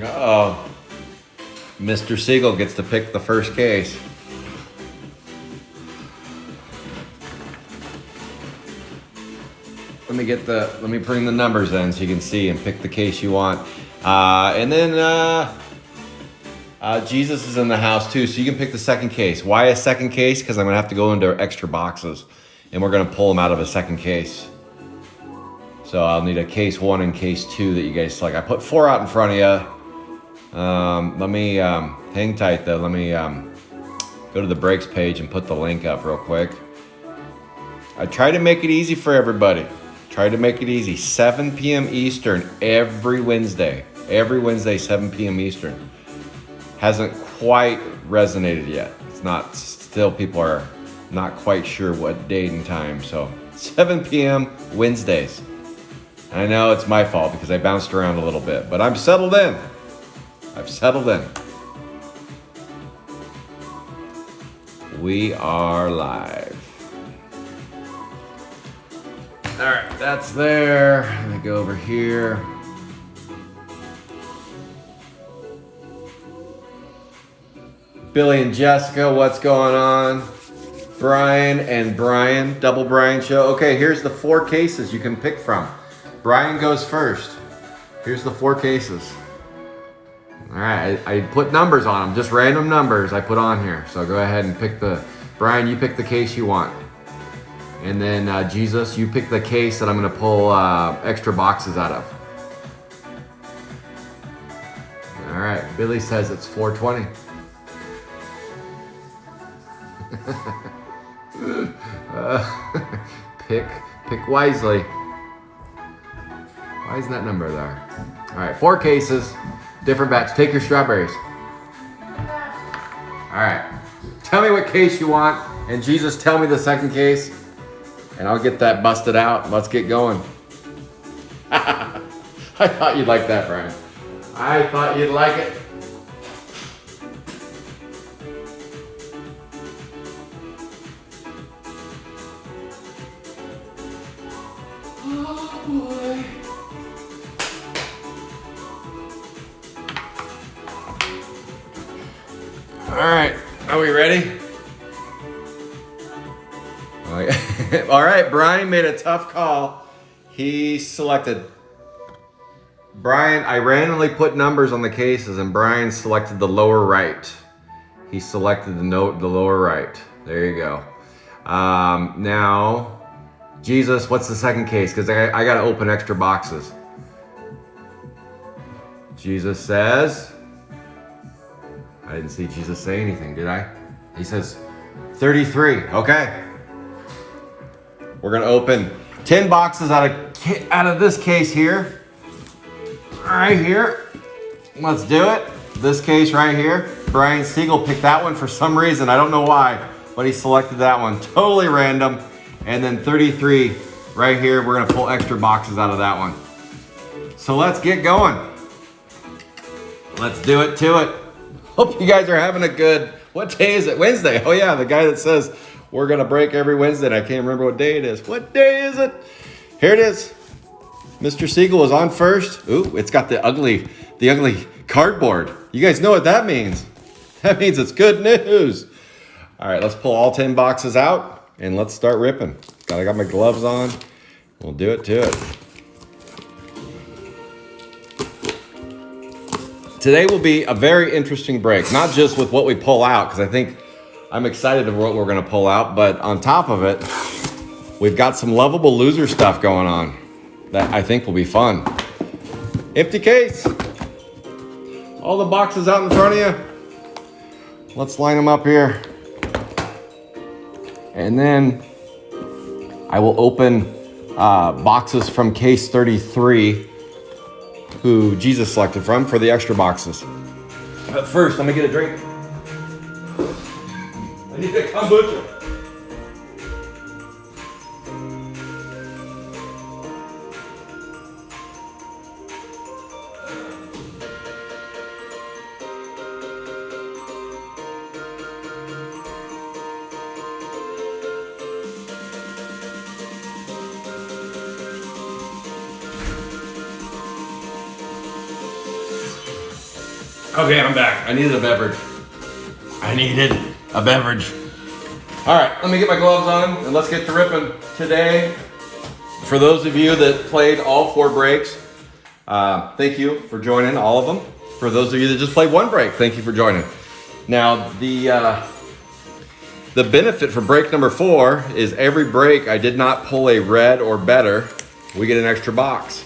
Uh-oh. Mr. Siegel gets to pick the first case. Let me bring the numbers in so you can see and pick the case you want. And then Jesus is in the house too, so you can pick the second case. Why a second case? Because I'm gonna have to go into extra boxes and we're gonna pull them out of a second case. So I'll need a case 1 and case 2 that you guys select. I put 4 out in front of you. Let me hang tight though. Let me go to the breaks page and put the link up real quick. I try to make it easy for everybody. Try to make it easy. 7 p.m. Eastern every Wednesday. Every Wednesday, 7 p.m. Eastern. Hasn't quite resonated yet. It's not, still people are not quite sure what date and time. So 7 p.m. Wednesdays. I know it's my fault because I bounced around a little bit, but I'm settled in. I've settled in. We are live. All right, that's there. Let me go over here. Billy and Jessica, what's going on? Brian and Brian, double Brian show. Okay, here's the 4 cases you can pick from. Brian goes first. Here's the 4 cases. All right, I put numbers on them, just random numbers I put on here. So go ahead and pick Brian, you pick the case you want. And then Jesus, you pick the case that I'm gonna pull extra boxes out of. All right, Billy says it's 420. Pick wisely. Why isn't that number there? All right, 4 cases, different batch. Take your strawberries. All right, tell me what case you want, and Jesus, tell me the second case, and I'll get that busted out. Let's get going. I thought you'd like that, Brian. I thought you'd like it. Oh boy. All right, are we ready? Oh, yeah. All right, Brian made a tough call. He selected Brian. I randomly put numbers on the cases, and Brian selected the lower right. He selected the lower right. There you go. Now, Jesus, what's the second case? Because I got to open extra boxes. Jesus says, I didn't see Jesus say anything, did I? He says 33. Okay. We're gonna open 10 boxes out of this case here. Right here. Let's do it. This case right here. Brian Siegel picked that one for some reason. I don't know why, but he selected that one. Totally random. And then 33 right here. We're gonna pull extra boxes out of that one. So let's get going. Let's do it to it. Hope you guys are having a good, what day is it? Wednesday. Oh yeah, the guy that says we're gonna break every Wednesday, and I can't remember what day it is. What day is it? Here it is. Mr. Siegel is on first. Ooh, it's got the ugly cardboard. You guys know what that means. That means it's good news. All right, let's pull all 10 boxes out and let's start ripping. I got my gloves on. We'll do it to it. Today will be a very interesting break, not just with what we pull out, because I think I'm excited of what we're going to pull out, but on top of it, we've got some lovable loser stuff going on that I think will be fun. Empty case. All the boxes out in front of you. Let's line them up here. And then I will open boxes from case 33, who Jesus selected from, for the extra boxes. But first, let me get a drink. I need a kombucha. Okay, I'm back. I needed a beverage. All right, let me get my gloves on and let's get to ripping today. For those of you that played all 4 breaks, thank you for joining all of them. For those of you that just played 1 break, thank you for joining. Now, the benefit for break number 4 is every break I did not pull a red or better, we get an extra box.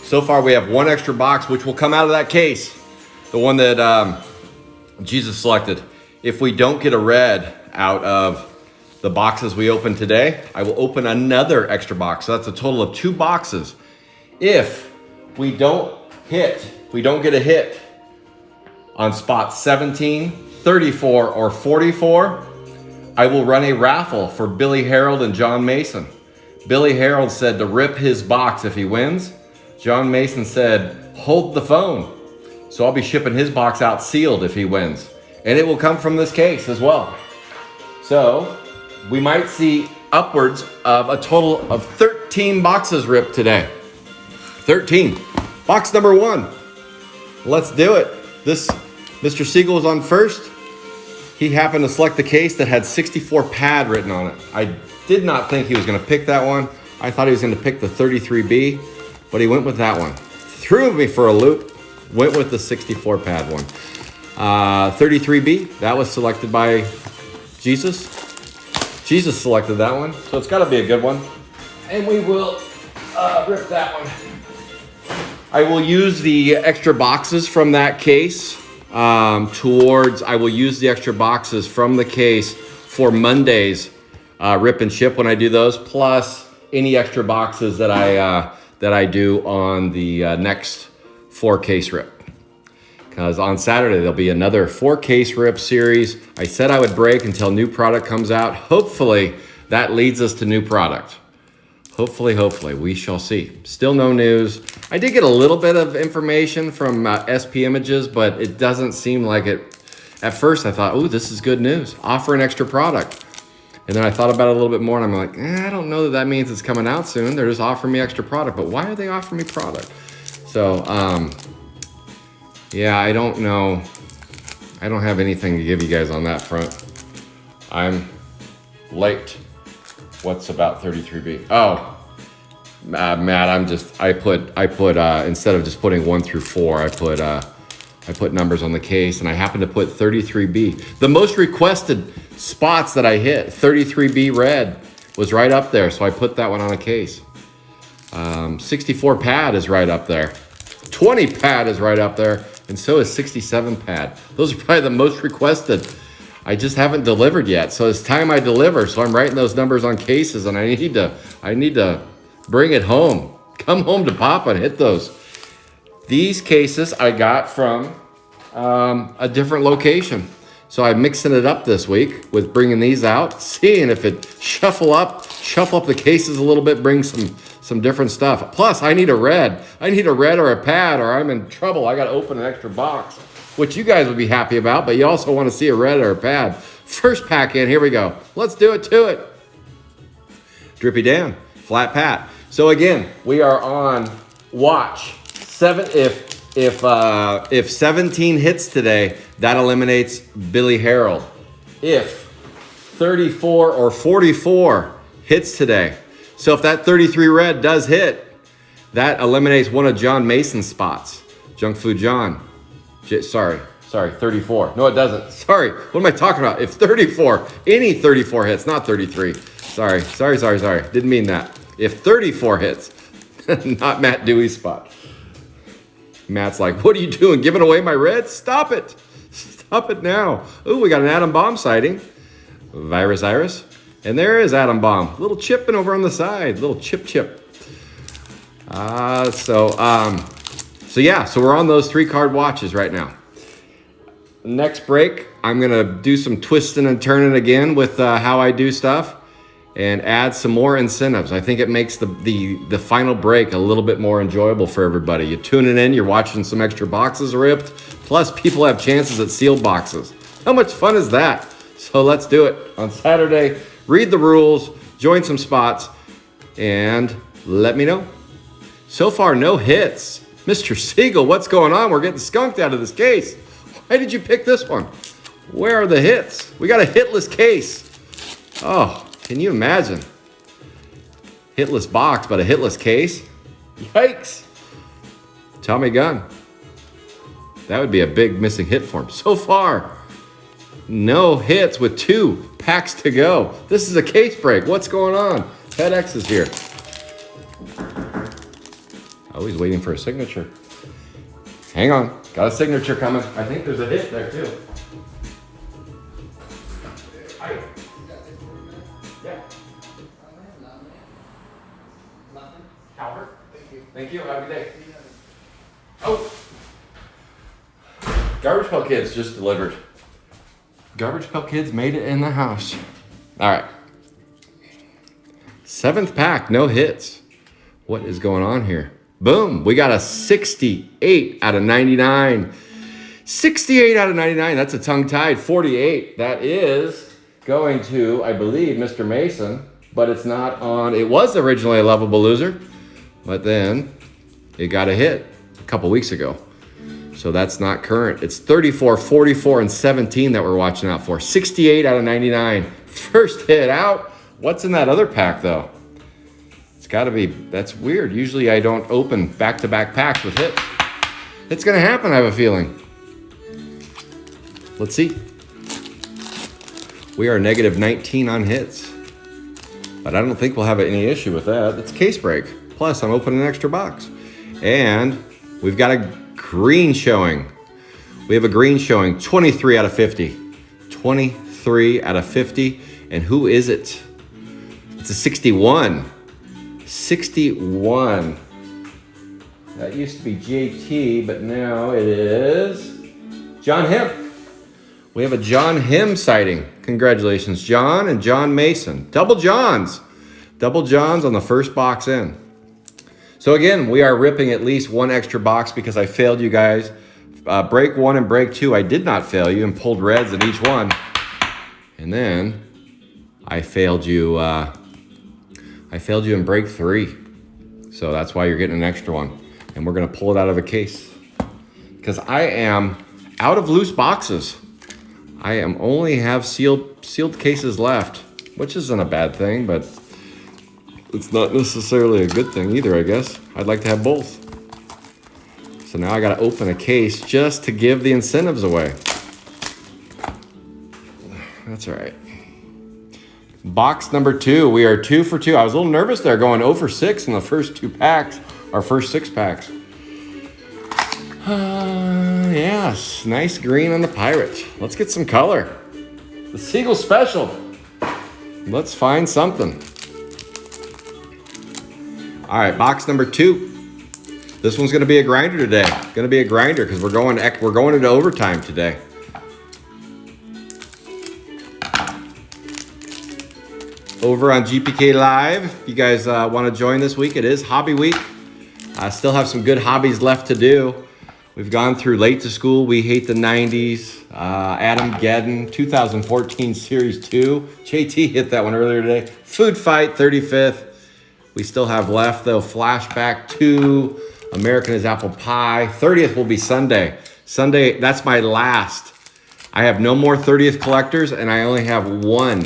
So far, we have 1 extra box, which will come out of that case, the one that Jesus selected. If we don't get a red out of the boxes we opened today, I will open another extra box. So that's a total of 2 boxes. If we don't get a hit on spot 17, 34, or 44, I will run a raffle for Billy Harold and John Mason. Billy Harold said to rip his box if he wins. John Mason said, hold the phone. So I'll be shipping his box out sealed if he wins. And it will come from this case as well. So we might see upwards of a total of 13 boxes ripped today. 13. Box number 1. Let's do it. This Mr. Siegel was on first. He happened to select the case that had 64 pad written on it. I did not think he was going to pick that one. I thought he was going to pick the 33B, but he went with that one. Threw me for a loop. Went with the 64 pad one. 33B, that was selected by Jesus. Jesus selected that one, so it's got to be a good one. And we will rip that one. I will use the extra boxes from that case I will use the extra boxes from the case for Monday's rip and ship when I do those, plus any extra boxes that I do on the next 4 case rip. Because on Saturday, there'll be another 4 case rip series. I said I would break until new product comes out. Hopefully, that leads us to new product. Hopefully, we shall see. Still no news. I did get a little bit of information from SP Images, but it doesn't seem like it. At first, I thought, oh, this is good news. Offer an extra product. And then I thought about it a little bit more, and I'm like, I don't know that means it's coming out soon. They're just offering me extra product. But why are they offering me product? So, yeah, I don't know. I don't have anything to give you guys on that front. I'm late. What's about 33B? Oh, Matt, I put instead of just putting 1 through 4, I put numbers on the case, and I happened to put 33B. The most requested spots that I hit, 33B red, was right up there, so I put that one on a case. 64 pad is right up there. 20 pad is right up there, and so is 67 pad. Those are probably the most requested. I just haven't delivered yet, so it's time I deliver. So I'm writing those numbers on cases, and I need to bring it home. Come home to Papa and hit those. These cases I got from a different location, so I'm mixing it up this week with bringing these out, seeing if it shuffle up the cases a little bit, bring some different stuff. Plus, I need a red. I need a red or a pad, or I'm in trouble. I got to open an extra box, which you guys would be happy about, but you also want to see a red or a pad. First pack in, here we go. Let's do it to it. Drippy Dan, flat pat. So again, we are on watch. If 17 hits today, that eliminates Billy Harold. If 34 or 44 hits today, so if that 33 red does hit, that eliminates one of John Mason's spots. Junk Food John. Sorry, 34. No, it doesn't. Sorry, what am I talking about? If 34, any 34 hits, not 33. Sorry. Didn't mean that. If 34 hits, not Matt Dewey's spot. Matt's like, what are you doing? Giving away my red? Stop it. Stop it now. Ooh, we got an Atom Bomb sighting. Virus Iris. And there is Atom Bomb. Little chipping over on the side. Little chip. So we're on those 3-card watches right now. Next break, I'm going to do some twisting and turning again with how I do stuff and add some more incentives. I think it makes the final break a little bit more enjoyable for everybody. You're tuning in, you're watching some extra boxes ripped, plus people have chances at sealed boxes. How much fun is that? So let's do it on Saturday. Read the rules, join some spots, and let me know. So far, no hits. Mr. Siegel, what's going on? We're getting skunked out of this case. Why did you pick this one? Where are the hits? We got a hitless case. Oh, can you imagine? Hitless box, but a hitless case? Yikes. Tommy Gunn. That would be a big missing hit for him. So far, no hits with 2 packs to go. This is a case break. What's going on? FedEx is here. Oh, he's waiting for a signature. Hang on. Got a signature coming. I think there's a hit there, too. Yeah. Albert? Thank you. Have a good day. Oh. Garbage Pail Kids just delivered. Garbage Pail Kids made it in the house. All right. 7th pack, no hits. What is going on here? Boom. We got a 68 out of 99. 68 out of 99. That's a tongue-tied. 48. That is going to, I believe, Mr. Mason. But it's not on. It was originally a lovable loser. But then it got a hit a couple weeks ago. So that's not current. It's 34, 44, and 17 that we're watching out for. 68 out of 99. First hit out. What's in that other pack, though? It's got to be, that's weird. Usually I don't open back-to-back packs with hits. It's going to happen, I have a feeling. Let's see. We are negative 19 on hits. But I don't think we'll have any issue with that. It's a case break. Plus, I'm opening an extra box. And we've got a green showing. We have a green showing. 23 out of 50. 23 out of 50. And who is it? It's a 61. 61. That used to be JT, but now it is John Him. We have a John Him sighting. Congratulations, John and John Mason. Double Johns. Double Johns on the first box in. So again, we are ripping at least one extra box because I failed you guys. Break 1 and break 2, I did not fail you and pulled reds in each one. And then I failed you in break 3. So that's why you're getting an extra one. And we're gonna pull it out of a case. Because I am out of loose boxes. I am only have sealed cases left, which isn't a bad thing, but it's not necessarily a good thing either, I guess. I'd like to have both. So now I gotta open a case just to give the incentives away. That's all right. Box number 2, we are 2 for 2. I was a little nervous there going 0 for 6 in the first 2 packs, our first 6 packs. Yes, nice green on the Pirate. Let's get some color. The Seagull Special. Let's find something. All right, box number 2. This one's gonna be a grinder today. Gonna be a grinder because we're going into overtime today. Over on GPK Live, if you guys want to join this week, it is Hobby Week. I still have some good hobbies left to do. We've gone through Late to School, We Hate the 90s, Adam Geddon, 2014 Series 2. JT hit that one earlier today. Food Fight, 35th. We still have left, though, Flashback 2, American is Apple Pie. 30th will be Sunday. Sunday, that's my last. I have no more 30th collectors, and I only have one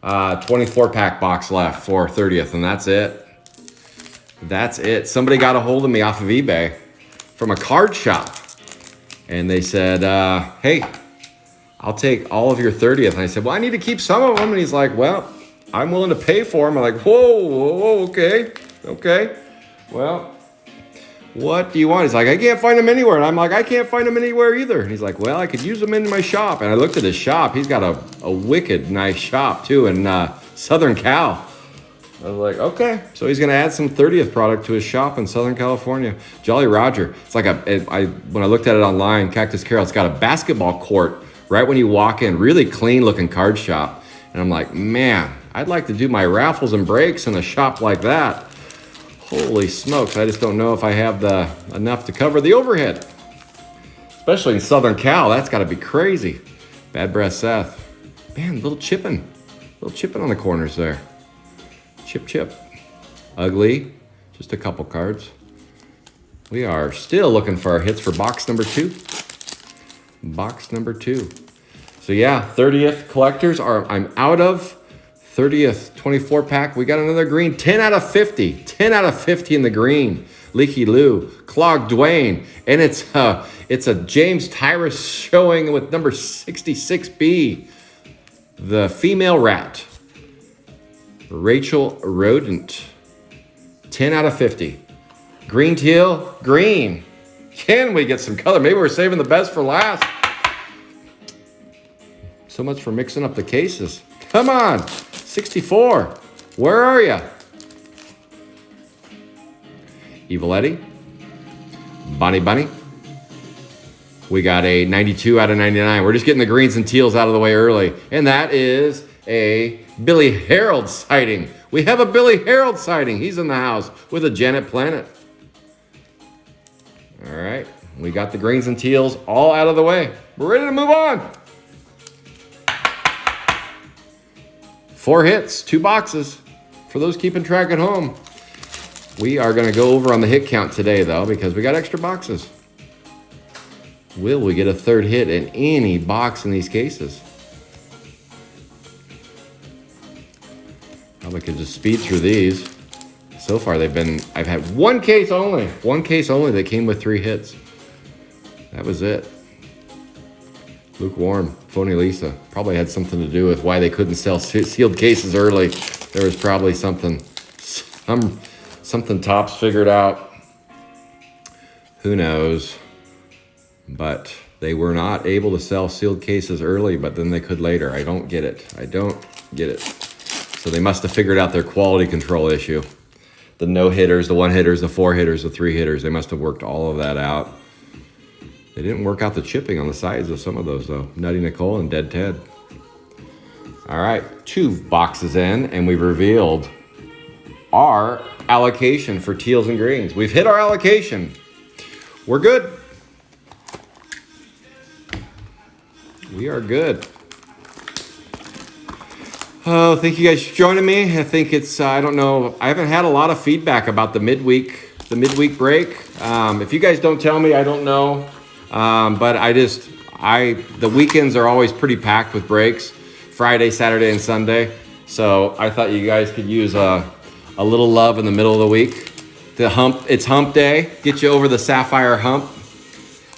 24-pack box left for 30th, and that's it. That's it. Somebody got a hold of me off of eBay from a card shop, and they said, hey, I'll take all of your 30th. And I said, well, I need to keep some of them. And he's like, well, I'm willing to pay for them. I'm like, whoa, okay. Well, what do you want? He's like, I can't find them anywhere. And I'm like, I can't find them anywhere either. And he's like, well, I could use them in my shop. And I looked at his shop. He's got a wicked nice shop, too, in Southern Cal. I was like, okay. So he's going to add some 30th product to his shop in Southern California. Jolly Roger. It's like when I looked at it online, Cactus Carol, it's got a basketball court right when you walk in. Really clean looking card shop. And I'm like, man, I'd like to do my raffles and breaks in a shop like that. Holy smokes. I just don't know if I have enough to cover the overhead. Especially in Southern Cal. That's got to be crazy. Bad Breath Seth. Man, little chipping on the corners there. Chip. Ugly. Just a couple cards. We are still looking for our hits for box number 2. box number 2. So yeah, 30th collectors I'm out of. 30th 24 pack. We got another green. 10 out of 50. 10 out of 50 in the green. Leaky Lou, Clog Dwayne, and it's a James Tyrus showing with number 66B. The female rat. Rachel Rodent. 10 out of 50. Green teal, green. Can we get some color? Maybe we're saving the best for last. So much for mixing up the cases. Come on, 64. Where are you? Evil Eddie. Bonnie Bunny. We got a 92 out of 99. We're just getting the greens and teals out of the way early. And that is a Billy Harold sighting. We have a Billy Harold sighting. He's in the house with a Janet Planet. All right. We got the greens and teals all out of the way. We're ready to move on. 4 hits, 2 boxes. For those keeping track at home. We are going to go over on the hit count today, though, because we got extra boxes. Will we get a 3rd hit in any box in these cases? Probably could just speed through these. So far, I've had 1 case only. 1 case only that came with 3 hits. That was it. Lukewarm, Phony Lisa. Probably had something to do with why they couldn't sell sealed cases early. There was probably something Topps figured out. Who knows? But they were not able to sell sealed cases early, but then they could later. I don't get it. So they must have figured out their quality control issue. The no-hitters, the 1-hitters, the 4-hitters, the 3-hitters, they must have worked all of that out. They didn't work out the chipping on the sides of some of those, though. Nutty Nicole and Dead Ted. All right, 2 boxes in, and we've revealed our allocation for teals and greens. We've hit our allocation. We're good. We are good. Oh, thank you guys for joining me. I think it's, I don't know, I haven't had a lot of feedback about the midweek break. If you guys don't tell me, I don't know. But the weekends are always pretty packed with breaks. Friday, Saturday, and Sunday. So I thought you guys could use a little love in the middle of the week. It's hump day. Get you over the sapphire hump.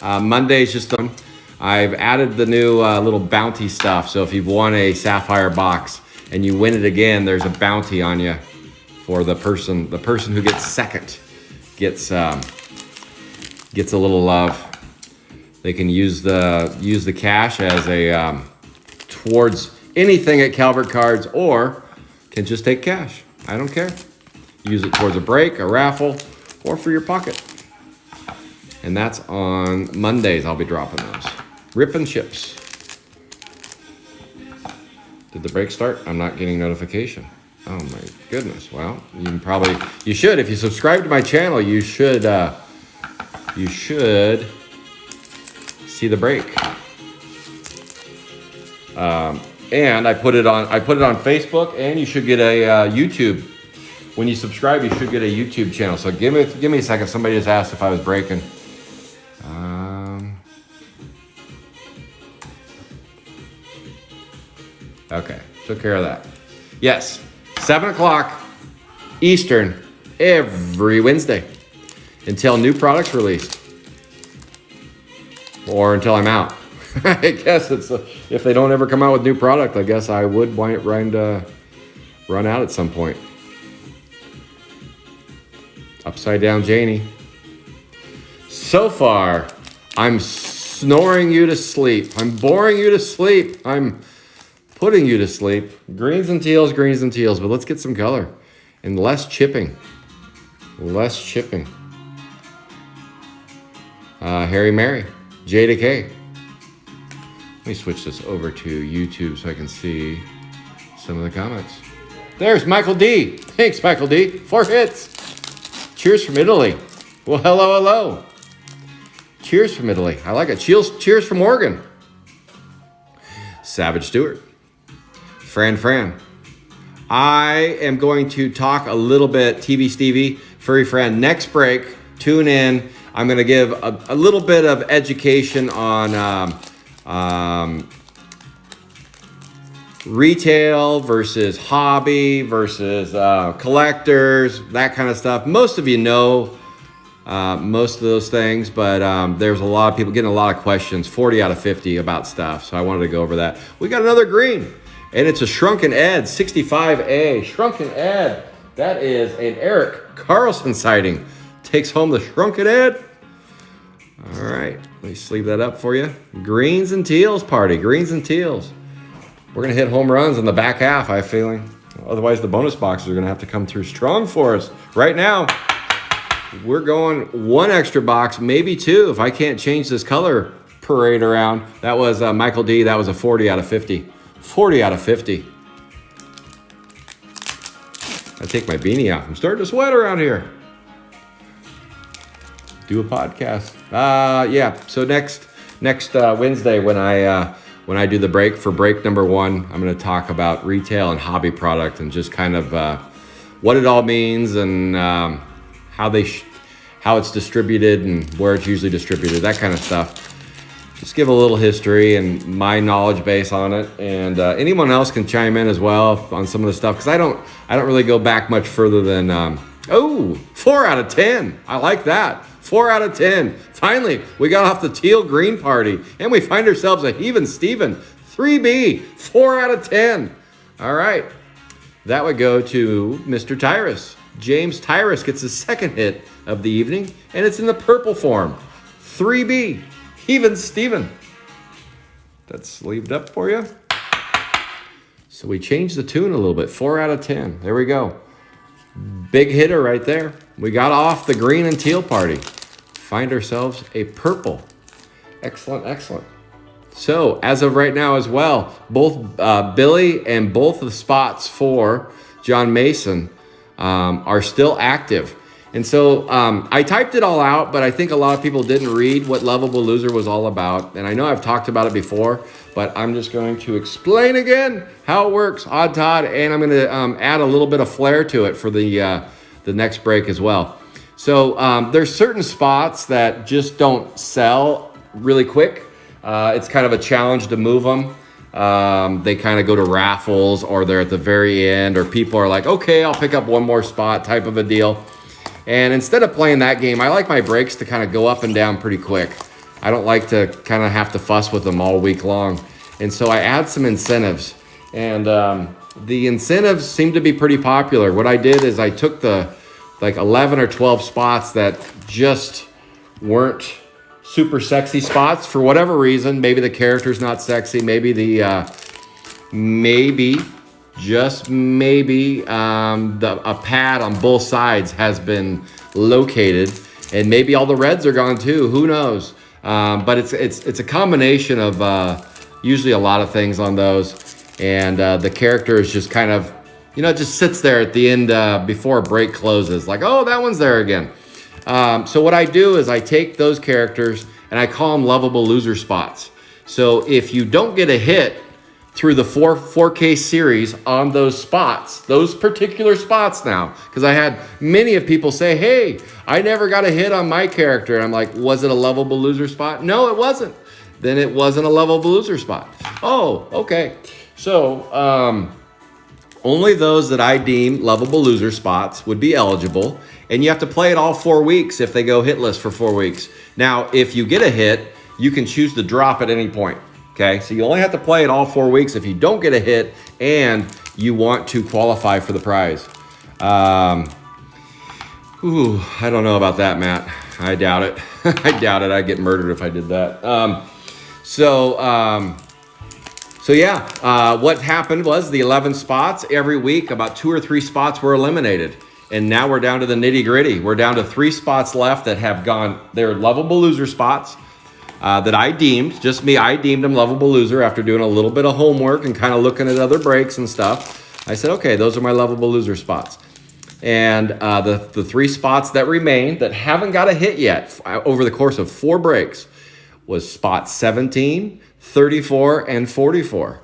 Monday's just done. I've added the new little bounty stuff. So if you've won a sapphire box and you win it again, there's a bounty on you for the person who gets second gets a little love. They can use the cash as a towards anything at Calvert Cards, or can just take cash. I don't care. Use it towards a break, a raffle, or for your pocket. And that's on Mondays. I'll be dropping those. Ripping chips. Did the break start? I'm not getting notification. Oh my goodness. Well, you should. If you subscribe to my channel, you should see the break. And I put it on Facebook, and you should get a YouTube. When you subscribe, you should get a YouTube channel. So give me a second. Somebody just asked if I was breaking. Okay, took care of that. Yes, 7 o'clock Eastern every Wednesday until new products released, or until I'm out. I guess if they don't ever come out with new product, I guess I would run out at some point. Upside Down Janie. So far, I'm snoring you to sleep. I'm boring you to sleep. I'm putting you to sleep. Greens and teals, but let's get some color and less chipping. Harry Mary, J to K. Let me switch this over to YouTube so I can see some of the comments. There's Michael D. Thanks, Michael D. 4 hits. Cheers from Italy. Well, hello. Cheers from Italy. I like it. Cheers from Oregon. Savage Stewart. Fran. I am going to talk a little bit, TV Stevie, Furry Fran. Next break, tune in. I'm going to give a little bit of education on retail versus hobby versus collectors, that kind of stuff. Most of you know most of those things, but there's a lot of people getting a lot of questions, 40 out of 50 about stuff. So I wanted to go over that. We got another green, and it's a Shrunken Ed 65A. Shrunken Ed, that is an Eric Carlson sighting. Takes home the Shrunken Ed. All right, let me sleeve that up for you. Greens and teals party, greens and teals. We're going to hit home runs in the back half, I have a feeling. Otherwise, the bonus boxes are going to have to come through strong for us. Right now, we're going one extra box, maybe two, if I can't change this color parade around. That was Michael D. That was a 40 out of 50. 40 out of 50. I take my beanie out. I'm starting to sweat around here. Do a podcast. Yeah, so next Wednesday when I do the break for break number 1, I'm going to talk about retail and hobby product and just kind of what it all means and how it's distributed and where it's usually distributed, that kind of stuff. Just give a little history and my knowledge base on it, and anyone else can chime in as well on some of the stuff because I don't really go back much further than 4 out of 10. I like that. 4 out of 10. Finally, we got off the teal green party and we find ourselves a even Steven. 3B, 4 out of 10. All right. That would go to Mr. Tyrus. James Tyrus gets his second hit of the evening, and it's in the purple form. 3B, even Steven. That's sleeved up for you. So we changed the tune a little bit. 4 out of 10. There we go. Big hitter right there. We got off the green and teal party. Find ourselves a purple. Excellent, excellent. So as of right now as well, both Billy and both of the spots for John Mason are still active. And so I typed it all out, but I think a lot of people didn't read what Lovable Loser was all about. And I know I've talked about it before, but I'm just going to explain again how it works, Odd Todd, and I'm going to add a little bit of flair to it for the next break as well. So there's certain spots that just don't sell really quick. It's kind of a challenge to move them. They kind of go to raffles or they're at the very end, or people are like, okay, I'll pick up one more spot type of a deal. And instead of playing that game, I like my breaks to kind of go up and down pretty quick. I don't like to kind of have to fuss with them all week long. And so I add some incentives. And the incentives seem to be pretty popular. What I did is I took the 11 or 12 spots that just weren't super sexy spots for whatever reason. Maybe the character's not sexy. Maybe a pad on both sides has been located, and maybe all the reds are gone too. Who knows? But it's a combination of usually a lot of things on those, and the character is just kind of, it just sits there at the end before a break closes, like, oh, that one's there again. So what I do is I take those characters and I call them Lovable Loser spots. So if you don't get a hit through the 4K series on those spots, those particular spots now, because I had many of people say, hey, I never got a hit on my character. And I'm like, was it a Lovable Loser spot? No, it wasn't. Then it wasn't a Lovable Loser spot. Oh, okay. So only those that I deem Lovable Loser spots would be eligible. And you have to play it all 4 weeks if they go hitless for 4 weeks. Now, if you get a hit, you can choose to drop at any point. Okay, so you only have to play it all 4 weeks if you don't get a hit and you want to qualify for the prize. I don't know about that, Matt. I doubt it. I doubt it. I'd get murdered if I did that. What happened was the 11 spots every week, about 2 or 3 spots were eliminated. And now we're down to the nitty gritty. We're down to 3 spots left that have gone, they're Lovable Loser spots. That I deemed, just me, I deemed them Lovable Loser after doing a little bit of homework and kind of looking at other breaks and stuff. I said, okay, those are my Lovable Loser spots. And the 3 spots that remain that haven't got a hit yet over the course of 4 breaks was spot 17, 34, and 44.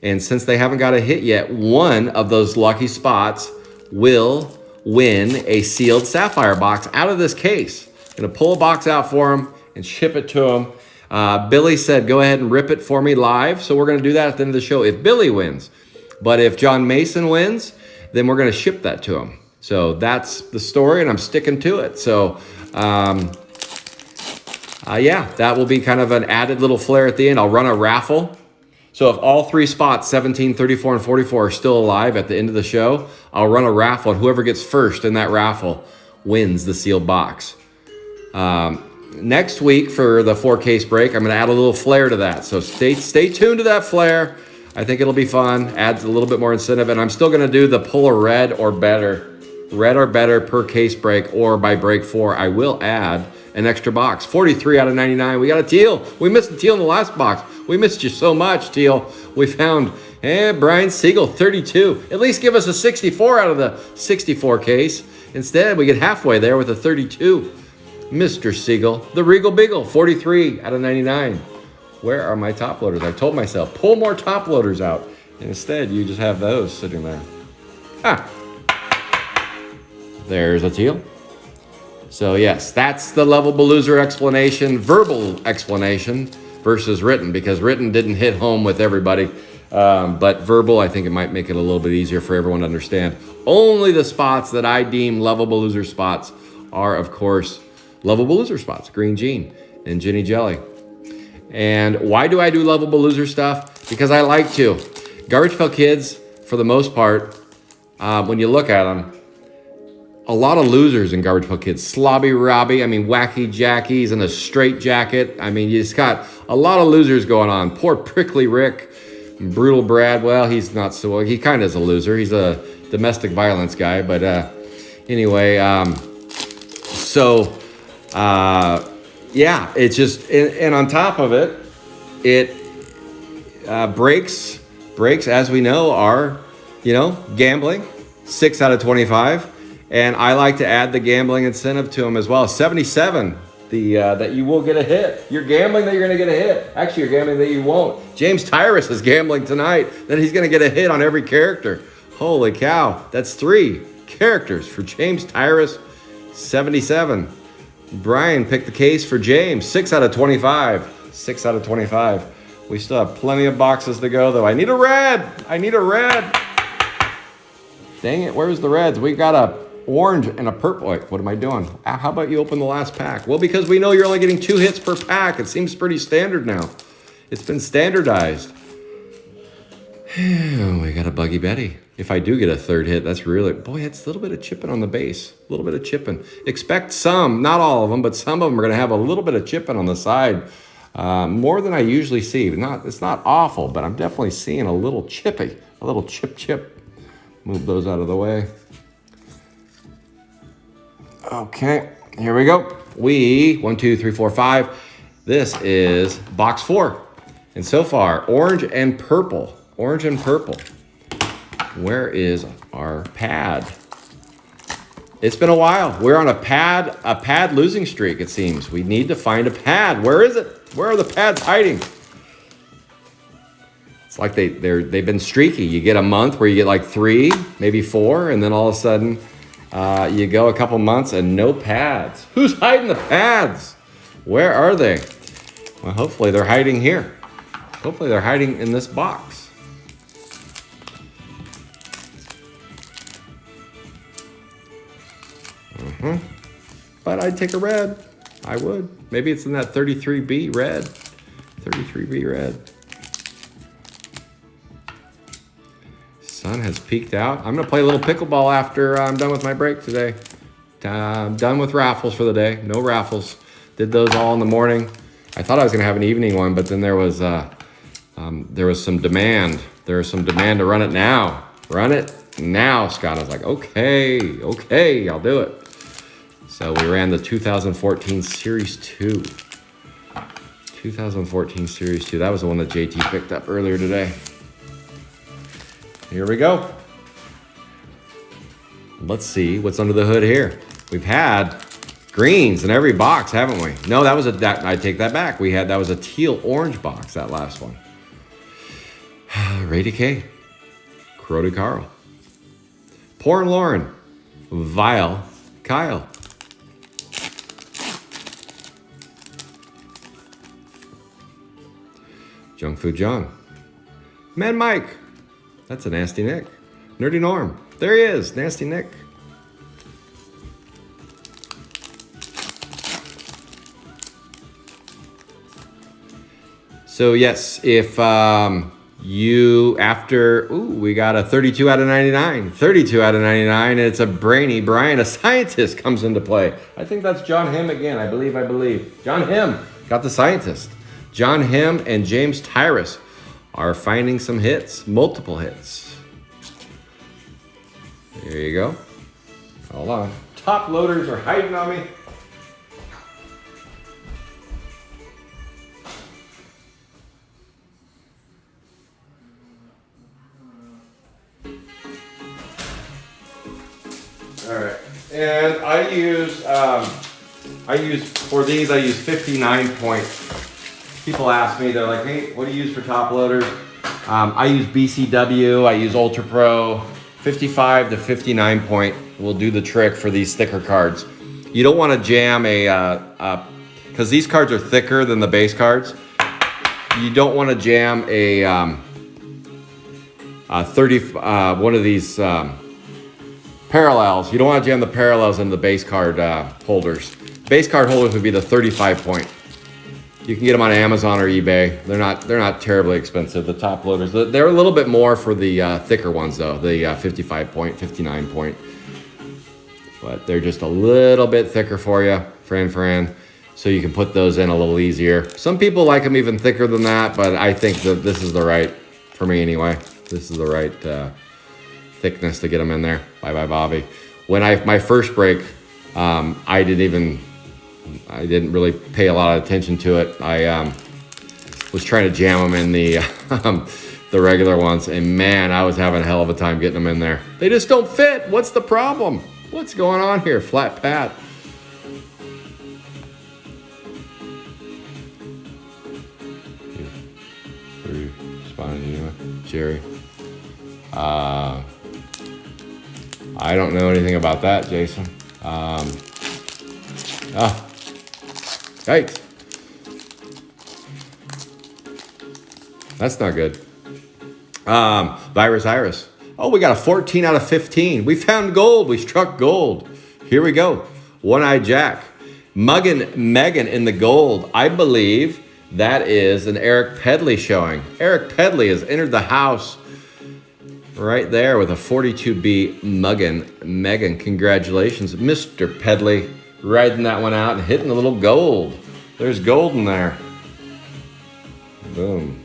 And since they haven't got a hit yet, one of those lucky spots will win a sealed sapphire box out of this case. I'm going to pull a box out for them and ship it to them. Billy said, go ahead and rip it for me live. So we're going to do that at the end of the show if Billy wins. But if John Mason wins, then we're going to ship that to him. So that's the story, and I'm sticking to it. So, yeah, that will be kind of an added little flair at the end. I'll run a raffle. So if all three spots, 17, 34, and 44, are still alive at the end of the show, I'll run a raffle, and whoever gets first in that raffle wins the sealed box. Next week for the 4-case break, I'm going to add a little flair to that. So stay tuned to that flair. I think it'll be fun. Adds a little bit more incentive, and I'm still going to do the pull a red or better per case break, or by break 4, I will add an extra box. 43 out of 99. We got a teal. We missed the teal in the last box. We missed you so much, teal. We found Brian Siegel, 32. At least give us a 64 out of the 64 case. Instead, we get halfway there with a 32. Mr. Siegel, the Regal Beagle, 43 out of 99. Where are my top loaders? I told myself, pull more top loaders out. And instead, you just have those sitting there. There's a teal. So yes, that's the Lovable Loser explanation, verbal explanation versus written, because written didn't hit home with everybody. But verbal, I think it might make it a little bit easier for everyone to understand. Only the spots that I deem Lovable Loser spots are, of course, Lovable Loser spots, Green Jean and Ginny Jelly. And why do I do Lovable Loser stuff? Because I like to. Garbage Pail Kids, for the most part, when you look at them, a lot of losers in Garbage Pail Kids. Slobby Robbie, Wacky Jackies in a straight jacket. You just got a lot of losers going on. Poor Prickly Rick, Brutal Brad. Well, he's not so, he kind of is a loser. He's a domestic violence guy. But anyway, yeah, it's just, and on top of it, breaks, as we know, are, gambling, 6 out of 25. And I like to add the gambling incentive to them as well. 77, that you will get a hit. You're gambling that you're going to get a hit. Actually, you're gambling that you won't. James Tyrus is gambling tonight that he's going to get a hit on every character. Holy cow. That's 3 characters for James Tyrus, 77. Brian picked the case for James, 6 out of 25. 6 out of 25. We still have plenty of boxes to go, though. I need a red. Dang it, where's the reds? We got a orange and a purple. Wait, what am I doing? How about you open the last pack? Well, because we know you're only getting 2 hits per pack. It seems pretty standard now. It's been standardized. We got a Buggy Betty. If I do get a 3rd hit, that's really, boy, it's a little bit of chipping on the base. A little bit of chipping. Expect some, not all of them, but some of them are going to have a little bit of chipping on the side. More than I usually see. It's not awful, but I'm definitely seeing a little chippy. A little chip. Move those out of the way. Okay, here we go. 1, 2, 3, 4, 5. This is box 4. And so far, orange and purple. Where is our pad? It's been a while. We're on a pad losing streak, it seems. We need to find a pad. Where is it? Where are the pads hiding? It's like they've been streaky. You get a month where you get like 3, maybe 4, and then all of a sudden you go a couple months and no pads. Who's hiding the pads? Where are they? Well, hopefully they're hiding here. Hopefully they're hiding in this box. But I'd take a red. I would. Maybe it's in that 33B red. 33B red. Sun has peeked out. I'm going to play a little pickleball after I'm done with my break today. I'm done with raffles for the day. No raffles. Did those all in the morning. I thought I was going to have an evening one, but then there was some demand. There was some demand to run it now. Run it now, Scott. I was like, okay, I'll do it. So we ran the 2014 Series 2. 2014 Series 2. That was the one that JT picked up earlier today. Here we go. Let's see what's under the hood here. We've had greens in every box, haven't we? No, I take that back. That was a teal orange box, that last one. Ray Decay. Crody Carl. Porn Lauren. Vile Kyle. Junk Food John. Man Mike. That's a Nasty Nick. Nerdy Norm. There he is. Nasty Nick. So yes, if you we got a 32 out of 99. 32 out of 99, and it's a brainy Brian, a scientist, comes into play. I think that's John Him again, I believe. John Him got the scientist. John Him and James Tyrus are finding some hits, multiple hits. There you go. Hold on. Top loaders are hiding on me. All right, and I use for these, I use 59 point. People ask me, they're like, hey, what do you use for top loaders? I use BCW, I use Ultra Pro. 55 to 59 point will do the trick for these thicker cards. You don't want to jam because these cards are thicker than the base cards. You don't want to jam one of these parallels. You don't want to jam the parallels into the base card holders. Base card holders would be the 35 point. You can get them on Amazon or eBay. They're not terribly expensive. The top loaders, they're a little bit more for the thicker ones though. The 55 point, 59 point, but they're just a little bit thicker for you, Fran. So you can put those in a little easier. Some people like them even thicker than that, but I think that this is the right, for me anyway. This is the right thickness to get them in there. Bye Bobby. When my first break, I didn't really pay a lot of attention to it. I was trying to jam them in the the regular ones, and man, I was having a hell of a time getting them in there. They just don't fit. What's the problem? What's going on here? Flat Pat. Jerry. I don't know anything about that, Jason. Yikes. That's not good. Virus Iris. Oh, we got a 14 out of 15. We found gold. We struck gold. Here we go. One-Eyed Jack. Muggin' Megan in the gold. I believe that is an Eric Pedley showing. Eric Pedley has entered the house right there with a 42B Muggin' Megan. Congratulations, Mr. Pedley, riding that one out and hitting a little gold. There's gold in there. Boom.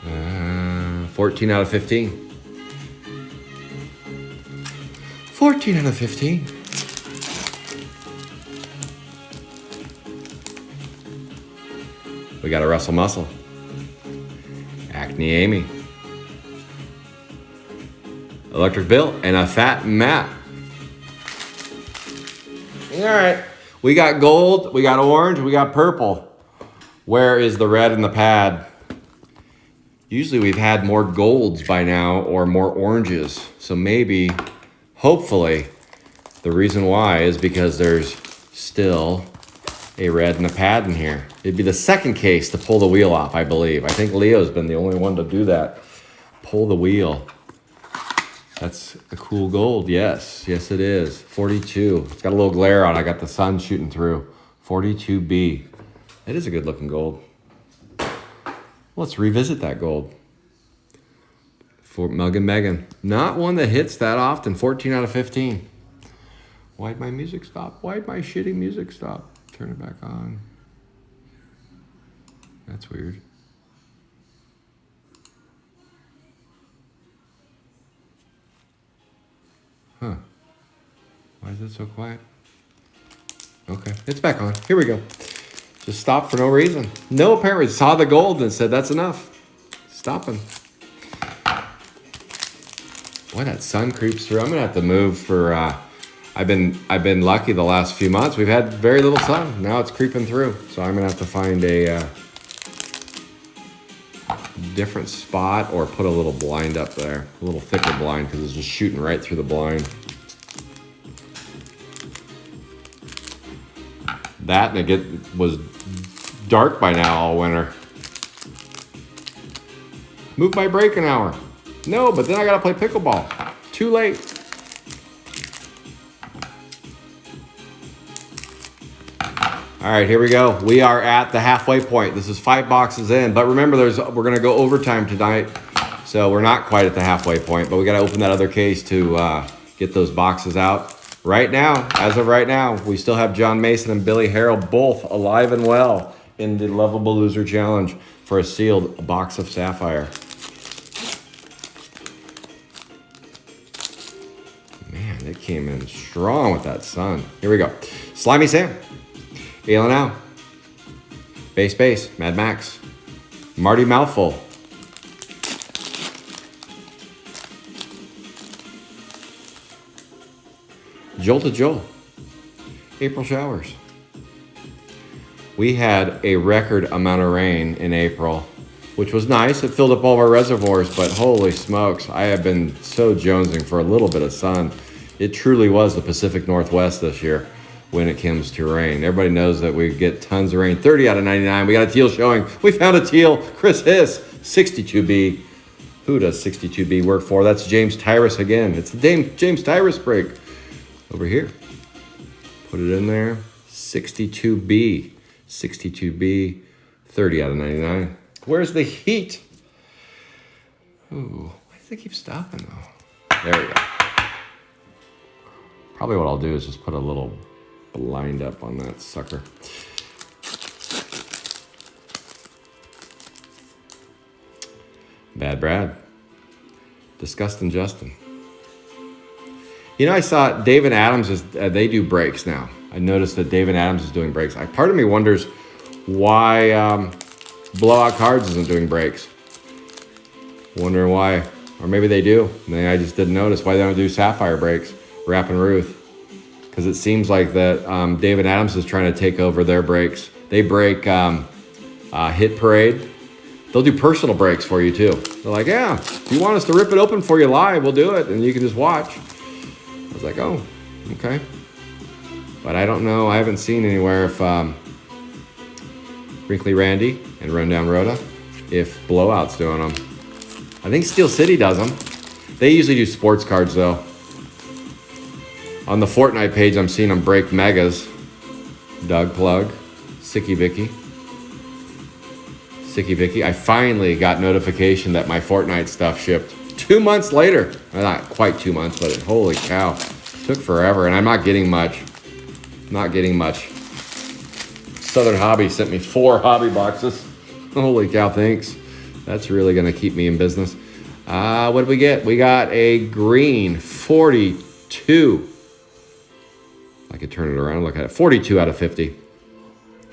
Uh, 14 out of 15. 14 out of 15. We got a Russell Muscle. Acne Amy. Electric Bill and a Fat Matt. All right. We got gold, we got orange, we got purple. Where is the red in the pad? Usually we've had more golds by now or more oranges. So maybe, hopefully, the reason why is because there's still a red and a pad in here. It'd be the second case to pull the wheel off, I believe. I think Leo's been the only one to do that. Pull the wheel. That's a cool gold. Yes it is. 42. It's got a little glare on. I got the sun shooting through. 42B. It is a good looking gold. Let's revisit that gold. For Muggin' Megan. Not one that hits that often. 14 out of 15. Why'd my music stop? Why'd my shitty music stop? Turn it back on. That's weird. Huh. Why is it so quiet? Okay, it's back on. Here we go. Just stopped for no reason. No apparent reason. Saw the gold and said, that's enough. Stopping. Boy, that sun creeps through. I'm gonna have to move for, I've been lucky the last few months. We've had very little sun. Now it's creeping through. So I'm gonna have to find a different spot or put a little blind up there. A little thicker blind because it's just shooting right through the blind. that, and it was dark by now all winter. Move my break an hour. No, but then I gotta play pickleball. Too late. All right, here we go. We are at the halfway point. This is 5 boxes in, but remember, we're gonna go overtime tonight, so we're not quite at the halfway point, but we gotta open that other case to get those boxes out. Right now, as of right now, we still have John Mason and Billy Harrell both alive and well in the Lovable Loser Challenge for a sealed box of Sapphire. Man, it came in strong with that sun. Here we go. Slimy Sam. Ailing Out. Base, Mad Max. Marty Mouthful. Joel to Joel. April Showers. We had a record amount of rain in April, which was nice. It filled up all of our reservoirs, but holy smokes, I have been so jonesing for a little bit of sun. It truly was the Pacific Northwest this year when it comes to rain. Everybody knows that we get tons of rain. 30 out of 99. We got a teal showing. We found a teal. Chris Hiss, 62B. Who does 62B work for? That's James Tyrus again. It's the James Tyrus break. Over here. Put it in there. 62B. 62B. 30 out of 99. Where's the heat? Ooh, why does it keep stopping though? There we go. Probably what I'll do is just put a little blind up on that sucker. Bad Brad. Disgusting Justin. You know, I saw David Adams they do breaks now. I noticed that David Adams is doing breaks. Part of me wonders why Blowout Cards isn't doing breaks. Wondering why, or maybe they do. Maybe I just didn't notice why they don't do Sapphire breaks. Rap and Ruth. Because it seems like that David Adams is trying to take over their breaks. They break Hit Parade. They'll do personal breaks for you too. They're like, yeah, if you want us to rip it open for you live, we'll do it, and you can just watch. I was like, oh, okay. But I don't know. I haven't seen anywhere if Wrinkly Randy and Rundown Rhoda, if Blowout's doing them. I think Steel City does them. They usually do sports cards though. On the Fortnite page, I'm seeing them break megas. Doug Plug, Sicky Vicky. I finally got notification that my Fortnite stuff shipped 2 months later. Well, not quite 2 months, but holy cow. Took forever, and I'm not getting much. Southern Hobby sent me 4 hobby boxes. Holy cow, thanks. That's really going to keep me in business. What did we get? We got a green 42. I could turn it around and look at it. 42 out of 50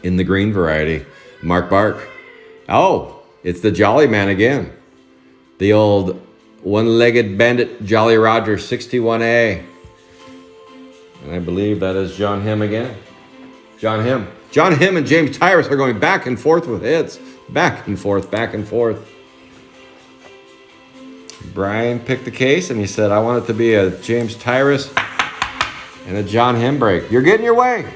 in the green variety. Mark Bark. Oh, it's the Jolly Man again. The old one-legged bandit Jolly Roger 61A. And I believe that is John Him again. John Him and James Tyrus are going back and forth with hits. Back and forth. Brian picked the case and he said, I want it to be a James Tyrus and a John Him break. You're getting your way.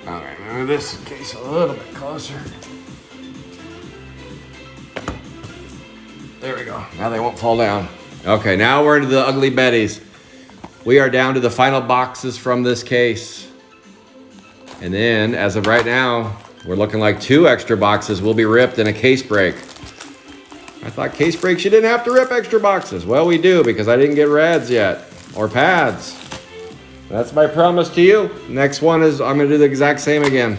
All right, move this case a little bit closer. There we go. Now they won't fall down. Okay, now we're into the Ugly Betties. We are down to the final boxes from this case. And then, as of right now, we're looking like 2 extra boxes will be ripped in a case break. I thought case breaks, you didn't have to rip extra boxes. Well, we do, because I didn't get rads yet, or pads. That's my promise to you. Next one is, I'm gonna do the exact same again.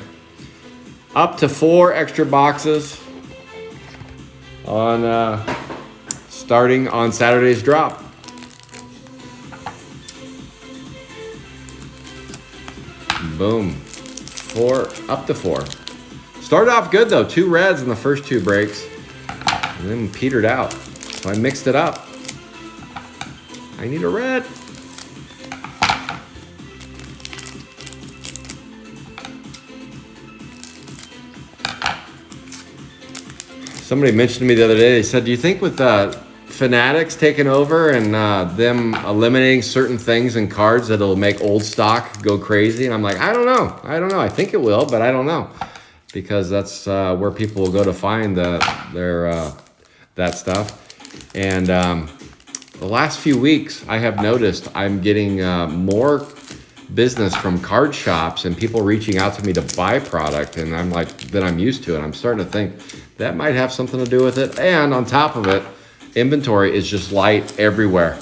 Up to 4 extra boxes on starting on Saturday's drop. Boom. 4, up to 4. Started off good though, 2 reds in the first 2 breaks, and then petered out. So I mixed it up. I need a red. Somebody mentioned to me the other day, they said, do you think with fanatics taking over and them eliminating certain things in cards that'll make old stock go crazy. And I'm like, I don't know. I think it will, but I don't know. Because that's where people will go to find that stuff. And the last few weeks, I have noticed I'm getting more business from card shops and people reaching out to me to buy product, and I'm like, that I'm used to it. I'm starting to think that might have something to do with it. And on top of it, inventory is just light everywhere.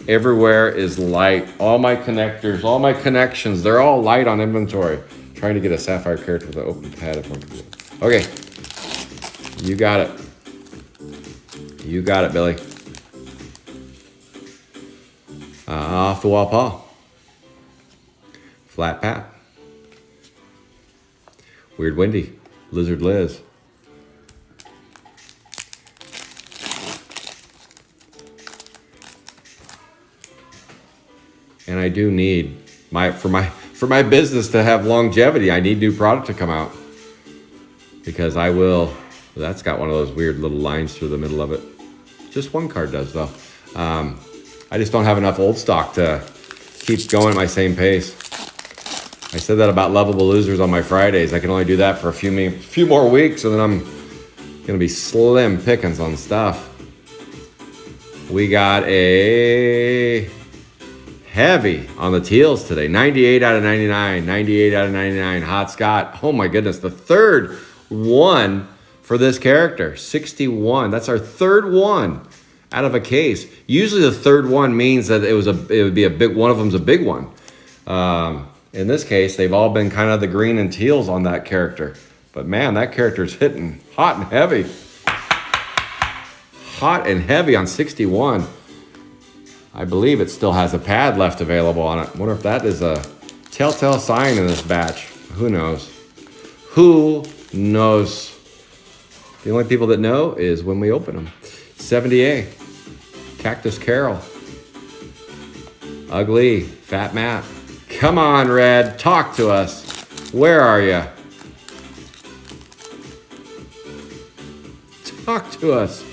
Everywhere is light. All my connectors, all my connections, they're all light on inventory. Trying to get a sapphire character with an open pad if I can do it. Okay. You got it. You got it, Billy. Off the wall paw. Flat Pat. Weird Wendy. Lizard Liz. And I do need for my business to have longevity, I need new product to come out. Because I will. That's got one of those weird little lines through the middle of it. Just one card does though. I just don't have enough old stock to keep going at my same pace. I said that about lovable losers on my Fridays. I can only do that for a few more weeks, and then I'm gonna be slim pickings on stuff. We got a heavy on the teals today. 98 out of 99. 98 out of 99. Hot Scott. Oh my goodness, the third one for this character. 61. That's our third one out of a case. Usually the third one means that it would be a big one. Of them's a big one. In this case, they've all been kind of the green and teals on that character. But man, that character's hitting hot and heavy. Hot and heavy on 61. I believe it still has a pad left available on it. I wonder if that is a telltale sign in this batch. Who knows? Who knows? The only people that know is when we open them. 70A. Cactus Carol. Ugly. Fat Matt. Come on, Red. Talk to us. Where are you? Talk to us.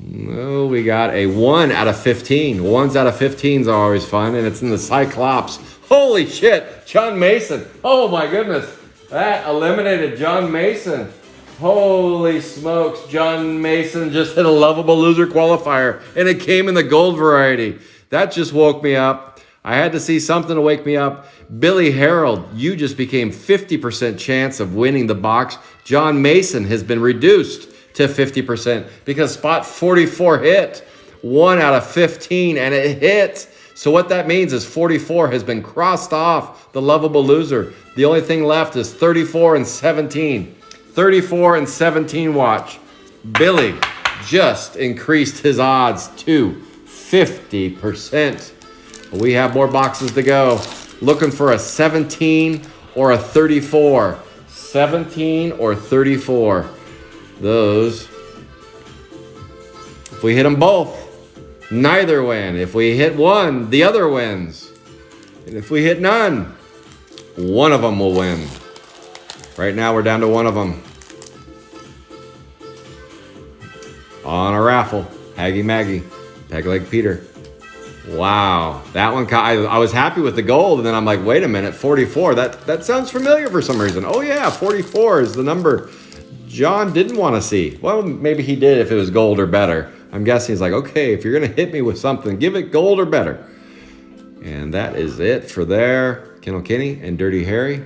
No, we got a 1 out of 15. 1s out of 15s are always fun, and it's in the Cyclops. Holy shit. John Mason. Oh, my goodness. That eliminated John Mason. Holy smokes. John Mason just hit a lovable loser qualifier, and it came in the gold variety. That just woke me up. I had to see something to wake me up. Billy Harold, you just became 50% chance of winning the box. John Mason has been reduced to 50% because spot 44 hit. 1 out of 15, and it hit. So what that means is 44 has been crossed off the lovable loser. The only thing left is 34 and 17. 34 and 17 watch. Billy just increased his odds to 50%. We have more boxes to go. Looking for a 17 or a 34. 17 or 34. Those. If we hit them both, neither win. If we hit one, the other wins. And if we hit none, one of them will win. Right now, we're down to one of them. On a raffle. Haggy Maggie. Peg Leg Peter. Wow. That one, I was happy with the gold, and then I'm like, wait a minute, 44. That sounds familiar for some reason. Oh, yeah, 44 is the number John didn't want to see. Well, maybe he did if it was gold or better. I'm guessing he's like, okay, if you're going to hit me with something, give it gold or better. And that is it for there. Kennel Kenny and Dirty Harry.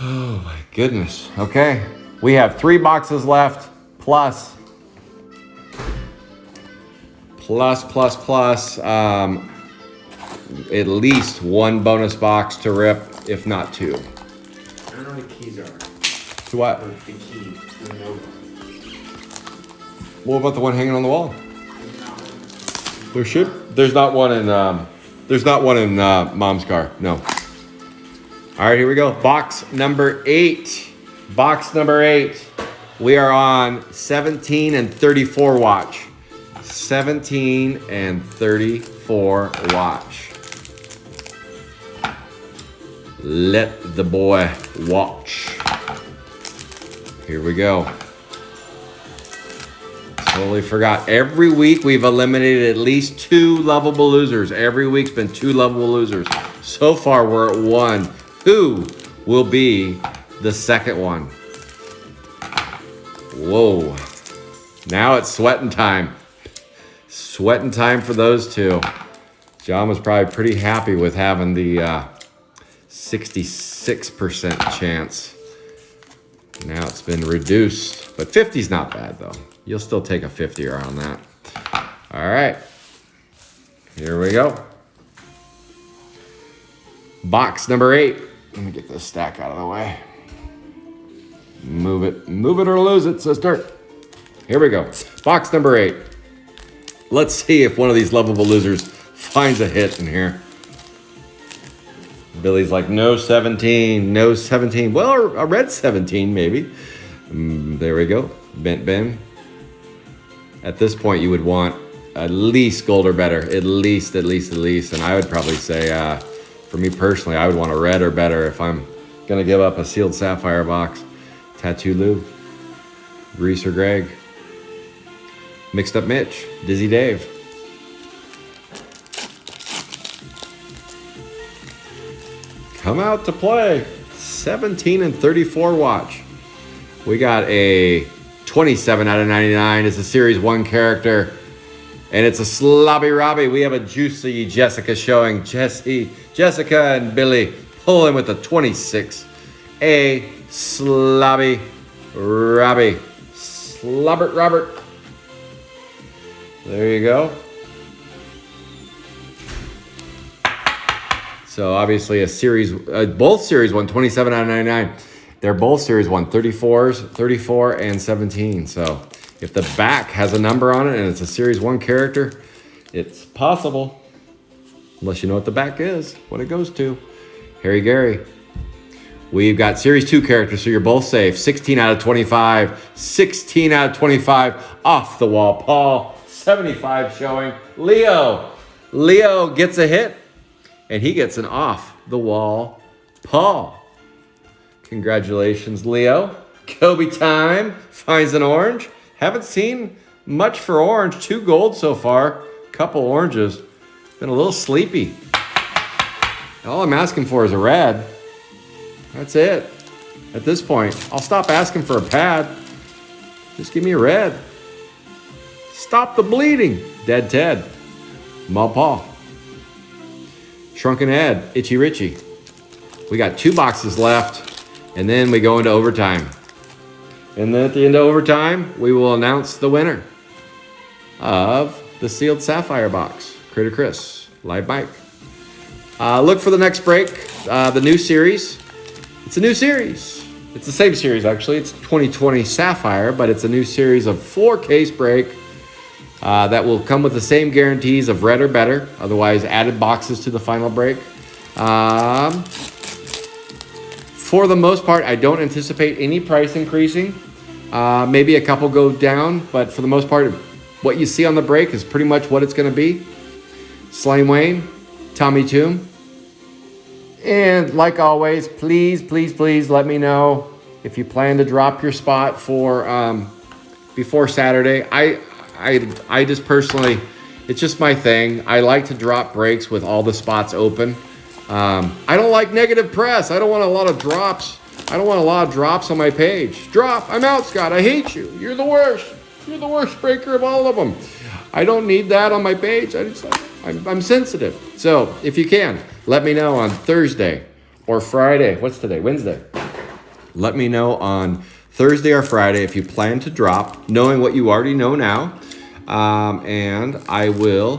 Oh, my goodness. Okay. We have 3 boxes left, plus, at least 1 bonus box to rip, if not 2. I don't know what the keys are. To what? The keys. The note. What about the one hanging on the wall? There's not one in Mom's car. No. All right, here we go. Box number 8. Box number 8. We are on 17 and 34 watch. 17 and 34 watch. Let the boy watch. Here we go. Totally forgot. Every week we've eliminated at least 2 lovable losers. Every week's been 2 lovable losers. So far we're at 1. Who will be the second one? Whoa. Now it's sweating time. Sweating time for those 2. John was probably pretty happy with having the 66% chance. Now it's been reduced, but 50's not bad though. You'll still take a 50er on that. All right, here we go. Box number 8. Let me get this stack out of the way. Move it or lose it, sister. Here we go. Box number 8. Let's see if one of these lovable losers finds a hit in here. Billy's like, no 17, no 17. Well, a red 17 maybe. There we go. Bent Ben. At this point, you would want at least gold or better. At least. And I would probably say, for me personally, I would want a red or better if I'm going to give up a sealed sapphire box. Tattoo Lou. Greaser Greg. Mixed Up Mitch. Dizzy Dave. Come out to play. 17 and 34 watch. We got a 27 out of 99. It's a Series 1 character. And it's a Slobby Robbie. We have a juicy Jessica showing. Jessica and Billy pulling with a 26. A Slobby Robbie. Slobbert Robert. There you go. So obviously a series, both Series 1, 27 out of 99. They're both Series 1, 34s, 34 and 17. So if the back has a number on it and it's a Series 1 character, it's possible. Unless you know what the back is, what it goes to. Harry Gary. We've got Series 2 characters, so you're both safe. 16 out of 25. 16 out of 25 off the wall. Paul, 75 showing. Leo. Leo gets a hit, and he gets an off the wall Paul. Congratulations, Leo. Kobe time finds an orange. Haven't seen much for orange. 2 gold so far. Couple oranges. Been a little sleepy. All I'm asking for is a red. That's it. At this point, I'll stop asking for a pad. Just give me a red. Stop the bleeding. Dead Ted. Mal Paul. Shrunken Ed. Itchy Richie. We got 2 boxes left, and then we go into overtime. And then at the end of overtime, we will announce the winner of the sealed sapphire box. Critter Chris. Live Mike. Look for the next break. The new series. It's a new series. It's the same series, actually. It's 2020 Sapphire, but it's a new series of 4 case break that will come with the same guarantees of red or better. Otherwise, added boxes to the final break. For the most part, I don't anticipate any price increasing. Maybe a couple go down, but for the most part, what you see on the break is pretty much what it's going to be. Slane Wayne, Tommy Toom. And like always, please let me know if you plan to drop your spot for before Saturday. I just personally, it's just my thing. I like to drop breaks with all the spots open. I don't like negative press. I don't want a lot of drops. I don't want a lot of drops on my page. Drop. I'm out, Scott. I hate you. You're the worst. You're the worst breaker of all of them. I don't need that on my page. I'm sensitive. So if you can, let me know on Thursday or Friday. What's today? Wednesday. Let me know on Thursday or Friday if you plan to drop, knowing what you already know now. And I will,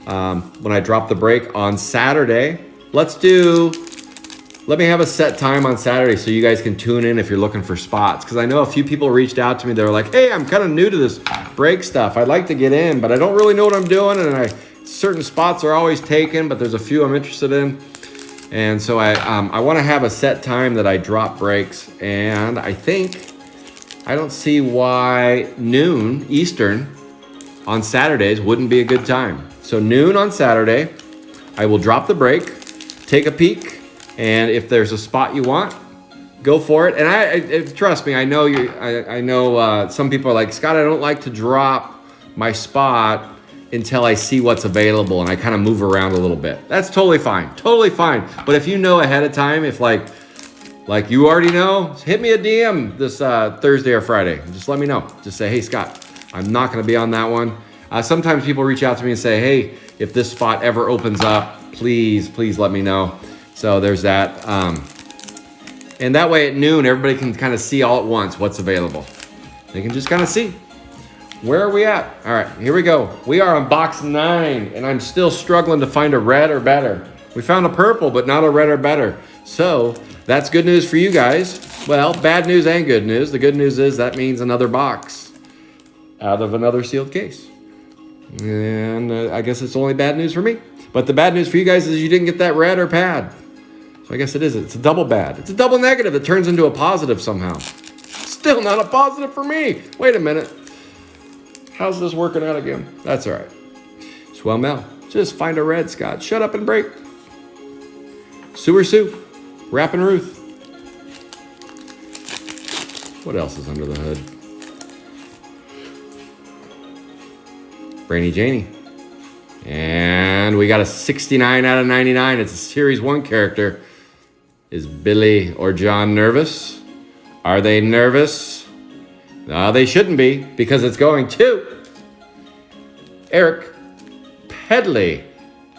when I drop the break on Saturday, let me have a set time on Saturday so you guys can tune in if you're looking for spots. Because I know a few people reached out to me. They were like, hey, I'm kind of new to this break stuff. I'd like to get in, but I don't really know what I'm doing. And certain spots are always taken, but there's a few I'm interested in. And so I want to have a set time that I drop breaks. And I don't see why noon Eastern on Saturdays wouldn't be a good time. So noon on Saturday, I will drop the break, take a peek, and if there's a spot you want, go for it. And I trust me, I know you. I know some people are like, Scott, I don't like to drop my spot until I see what's available, and I kind of move around a little bit. That's totally fine, totally fine. But if you know ahead of time, if like you already know, hit me a DM this Thursday or Friday. Just let me know. Just say, hey, Scott, I'm not going to be on that one. Sometimes people reach out to me and say, hey, if this spot ever opens up, please let me know. So there's that. And that way at noon, everybody can kind of see all at once what's available. They can just kind of see. Where are we at? All right, here we go. We are on box 9, and I'm still struggling to find a red or better. We found a purple, but not a red or better. So that's good news for you guys. Well, bad news and good news. The good news is that means another box out of another sealed case. And I guess it's only bad news for me. But the bad news for you guys is you didn't get that red or bad. So I guess it is. It's a double bad. It's a double negative that turns into a positive somehow. Still not a positive for me. Wait a minute. How's this working out again? That's all right. Swell Mel. Just find a red, Scott. Shut up and break. Sewer Soup. Rappin' Ruth. What else is under the hood? Brainy Janie. And we got a 69 out of 99. It's a Series 1 character. Is Billy or John nervous? Are they nervous? No, they shouldn't be, because it's going to Eric Pedley.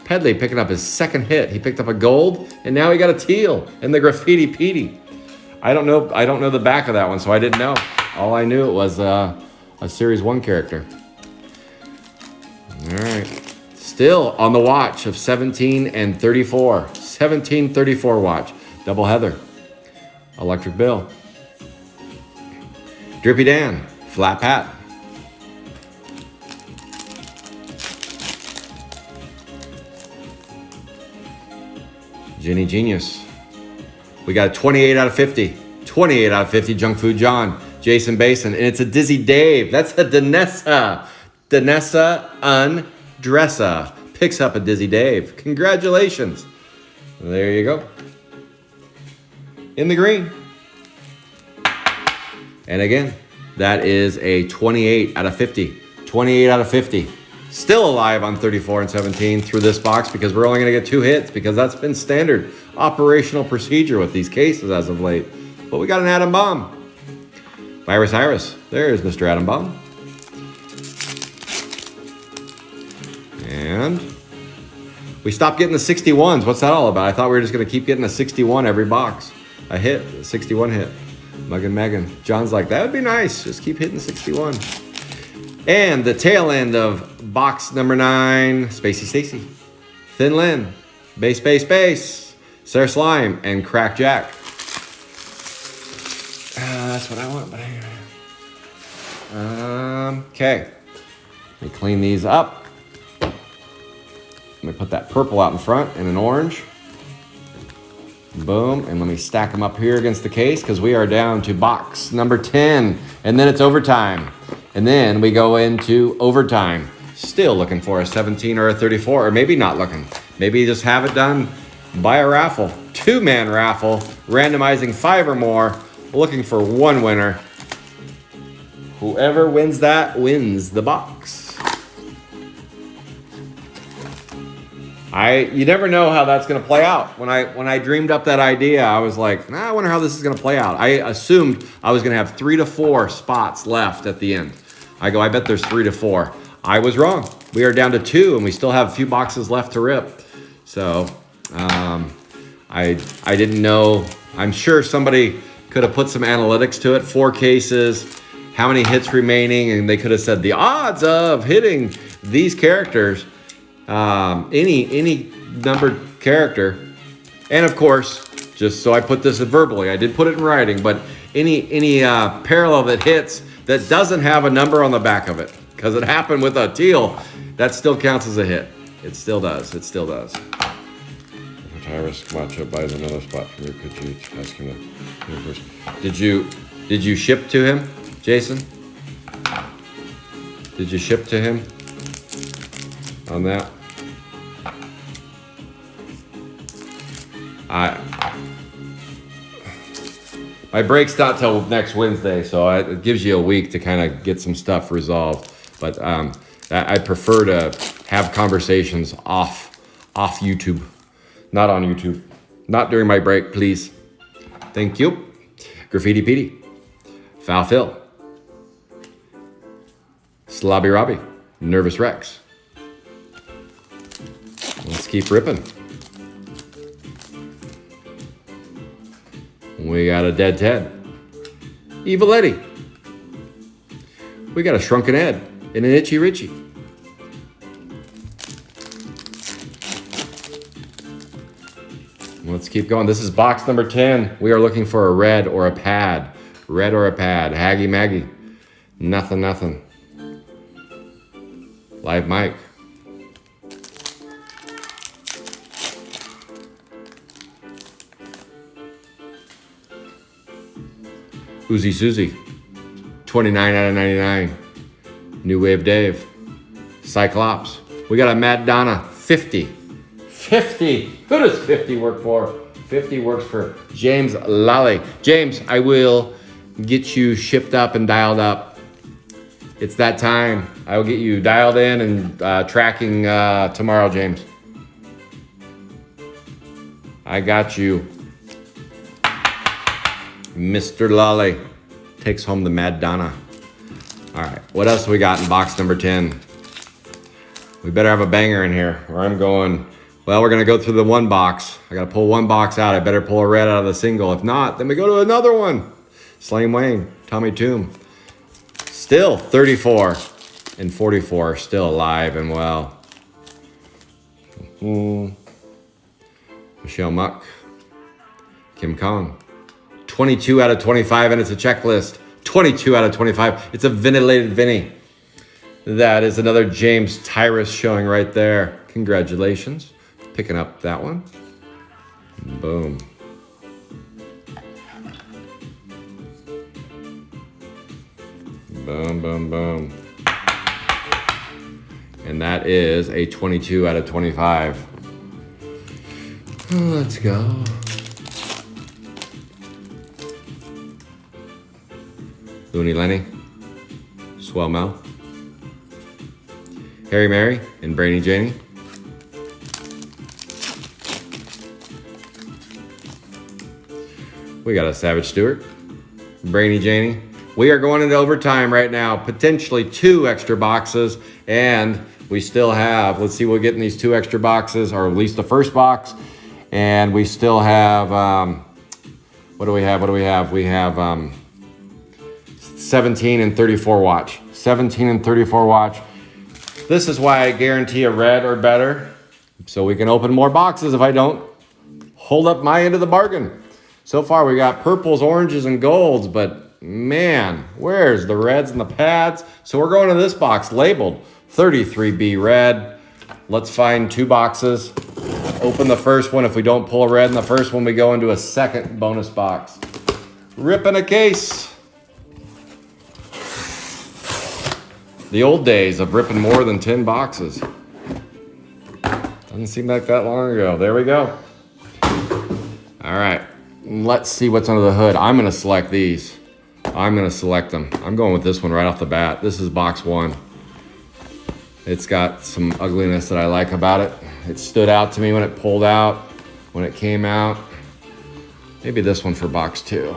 Pedley picking up his second hit. He picked up a gold, and now he got a teal in the Graffiti Petey. I don't know the back of that one, so I didn't know. All I knew it was a Series 1 character. All right. Still on the watch of 17 and 34. 1734 watch. Double Heather. Electric Bill. Drippy Dan. Flat Pat. Ginny Genius. We got a 28 out of 50. 28 out of 50. Junk Food John. Jason Basin. And it's a Dizzy Dave. That's a Danessa. Danessa Undressa. Picks up a Dizzy Dave. Congratulations. There you go. In the green. And again, that is a 28 out of 50. 28 out of 50. Still alive on 34 and 17 through this box, because we're only going to get 2 hits, because that's been standard operational procedure with these cases as of late. But we got an Atom Bomb. Virus Iris. There's Mr. Atom Bomb. And we stopped getting the 61s. What's that all about? I thought we were just going to keep getting a 61 every box. A hit, a 61 hit. Muggin' Megan. John's like, that would be nice. Just keep hitting 61. And the tail end of box number 9, Spacey Stacy. Thin Lynn. Base. Sarah Slime. And Crack Jack. That's what I want, but anyway. Okay. Let me clean these up. Let me put that purple out in front and an orange. Boom. And let me stack them up here against the case, because we are down to box number 10. And then it's overtime. And then we go into overtime. Still looking for a 17 or a 34, or maybe not looking. Maybe just have it done by a raffle. 2-man raffle, randomizing 5 or more, looking for 1 winner. Whoever wins that wins the box. You never know how that's going to play out. When I dreamed up that idea, I was like, I wonder how this is going to play out. I assumed I was going to have 3 to 4 spots left at the end. I bet there's 3 to 4. I was wrong. We are down to 2, and we still have a few boxes left to rip. So I didn't know. I'm sure somebody could have put some analytics to it. 4 cases, how many hits remaining, and they could have said the odds of hitting these characters. Any numbered character, and of course, just so I put this verbally, I did put it in writing, but any parallel that hits that doesn't have a number on the back of it, because it happened with a teal, that still counts as a hit. It still does. If a Tyrus matchup buys another spot from you, could you ask him to first? Did you ship to him, Jason? Did you ship to him on that? My break's not till next Wednesday, so it gives you a week to kind of get some stuff resolved. But I prefer to have conversations off YouTube, not on YouTube, not during my break, please. Thank you. Graffiti Petey, Foul Phil, Slobby Robbie, Nervous Rex. Let's keep ripping. We got a Dead Ted, Evil Eddie. We got a Shrunken Ed and an Itchy Richie. Let's keep going. This is box number 10. We are looking for a red or a pad. Red or a pad. Haggy Maggie. Nothing. Live Mike. Uzi Susie. 29 out of 99. New Wave Dave. Cyclops. We got a Mad Donna. 50. 50. Who does 50 work for? 50 works for James Lally. James, I will get you shipped up and dialed up. It's that time. I will get you dialed in and tracking tomorrow, James. I got you. Mr. Lally takes home the Mad Donna. All right, what else we got in box number 10? We better have a banger in here, or I'm going, well, we're gonna go through the one box. I gotta pull one box out. I better pull a red out of the single. If not, then we go to another one. Slane Wayne, Tommy Toom. Still 34 and 44, still alive and well. Michelle Muck, Kim Kong. 22 out of 25, and it's a checklist. 22 out of 25. It's a ventilated Vinny. That is another James Tyrus showing right there. Congratulations. Picking up that one. Boom. Boom, boom, boom. And that is a 22 out of 25. Let's go. Looney Lenny, Swell Mel, Harry Mary, and Brainy Janie. We got a Savage Stewart, Brainy Janie. We are going into overtime right now, potentially 2 extra boxes, and we still have, let's see, we'll get in these 2 extra boxes, or at least the first box, and we still have, what do we have? We have 17 and 34 watch. 17 and 34 watch. This is why I guarantee a red or better, so we can open more boxes if I don't hold up my end of the bargain. So far we got purples, oranges, and golds, but man, where's the reds and the pads? So we're going to this box labeled 33B red. Let's find 2 boxes. Open the first one. If we don't pull a red in the first one, we go into a second bonus box. Ripping a case. The old days of ripping more than 10 boxes. Doesn't seem like that long ago. There we go. All right, let's see what's under the hood. I'm gonna select these. I'm gonna select them. I'm going with this one right off the bat. This is box 1. It's got some ugliness that I like about it. It stood out to me when it pulled out, when it came out. Maybe this one for box 2.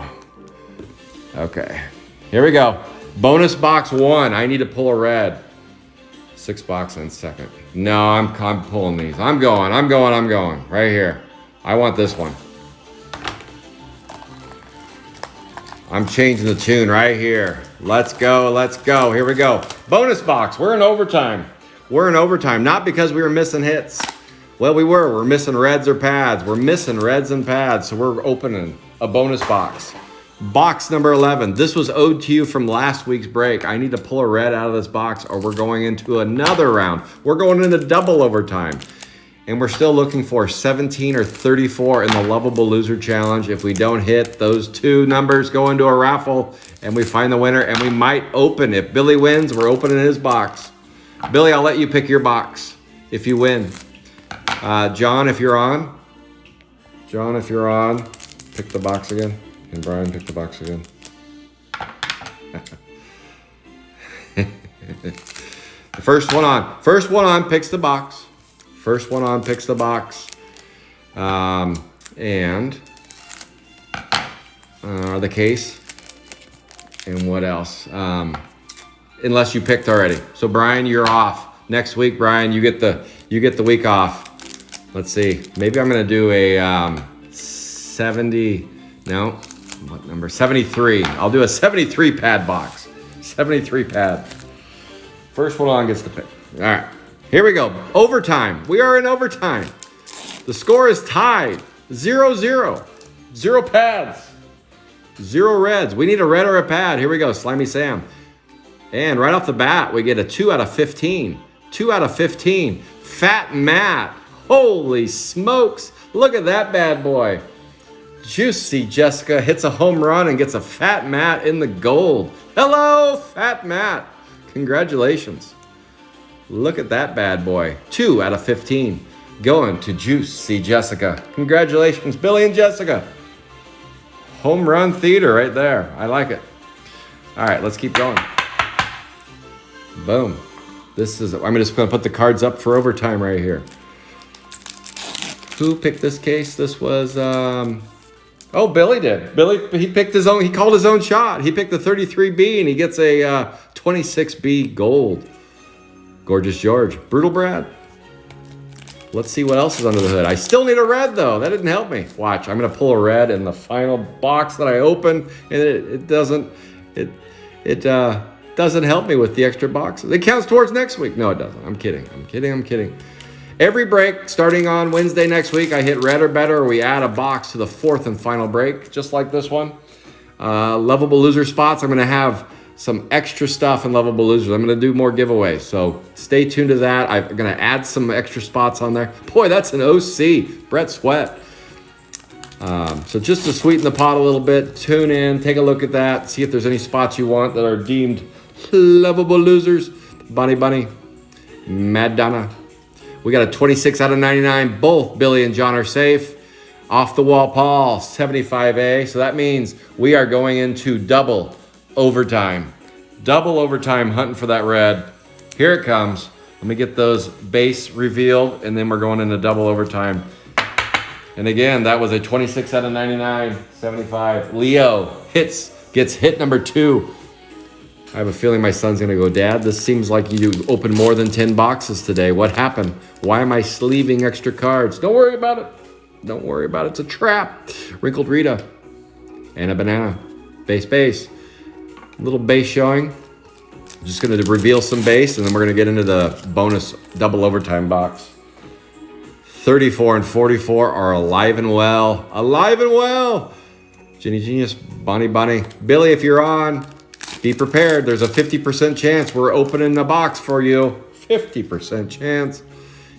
Okay, here we go. Bonus box 1. I need to pull a red. 6 box in second. No, I'm pulling these. I'm going. Right here. I want this one. I'm changing the tune right here. Let's go. Here we go. Bonus box. We're in overtime. Not because we were missing hits. Well, we were. We're missing reds or pads. We're missing reds and pads, so we're opening a bonus box. Box number 11. This was owed to you from last week's break. I need to pull a red out of this box or we're going into another round. We're going into double overtime. And we're still looking for 17 or 34 in the Lovable Loser Challenge. If we don't hit those 2 numbers, go into a raffle and we find the winner and we might open. If Billy wins, we're opening his box. Billy, I'll let you pick your box if you win. John, if you're on. Pick the box again. Can Brian pick the box again? The first one on. First one on picks the box. First one on picks the box. And the case. And what else? Unless you picked already. So Brian, you're off. Next week, Brian, you get the week off. Let's see. Maybe I'm gonna do a 70. No, what number? 73. I'll do a 73 pad box. 73 pad. First one on gets the pick. All right, here we go. Overtime. We are in overtime. The score is tied. 0-0. 0 pads. 0 reds. We need a red or a pad. Here we go. Slimy Sam. And right off the bat, we get a 2 out of 15. 2 out of 15. Fat Matt. Holy smokes. Look at that bad boy. Juicy Jessica hits a home run and gets a Fat Matt in the gold. Hello, Fat Matt. Congratulations. Look at that bad boy. 2 out of 15. Going to Juicy Jessica. Congratulations, Billy and Jessica. Home run theater right there. I like it. All right, let's keep going. Boom. I'm just going to put the cards up for overtime right here. Who picked this case? This was, Billy did. Billy, he picked his own, he called his own shot. He picked the 33B and he gets a 26B gold. Gorgeous George. Brutal Brad. Let's see what else is under the hood. I still need a red though. That didn't help me. Watch, I'm gonna pull a red in the final box that I open, and it doesn't help me with the extra boxes. It counts towards next week. No, it doesn't. I'm kidding. Every break, starting on Wednesday next week, I hit red or better, or we add a box to the 4th and final break, just like this one. Lovable loser spots. I'm gonna have some extra stuff in Lovable Losers. I'm going to do more giveaways, so stay tuned to that. I'm going to add some extra spots on there. Boy, that's an OC, Brett Sweat. So just to sweeten the pot a little bit, tune in, take a look at that, see if there's any spots you want that are deemed Lovable Losers. Bunny, Mad Donna. We got a 26 out of 99. Both Billy and John are safe. Off the wall, Paul, 75A. So that means we are going into double overtime hunting for that red. Here it comes. Let me get those base revealed, and then we're going into double overtime. And again, that was a 26 out of 99, 75. Leo gets hit number 2. I have a feeling my son's gonna go, Dad, this seems like you opened more than 10 boxes today. What happened? Why am I sleeving extra cards? Don't worry about it. It's a trap. Wrinkled Rita and a banana. Base. Little base showing. I'm just going to reveal some base, and then we're going to get into the bonus double overtime box. 34 and 44 are alive and well. Ginny Genius, Bonnie. Billy, if you're on, be prepared. There's a 50% chance we're opening a box for you. 50% chance.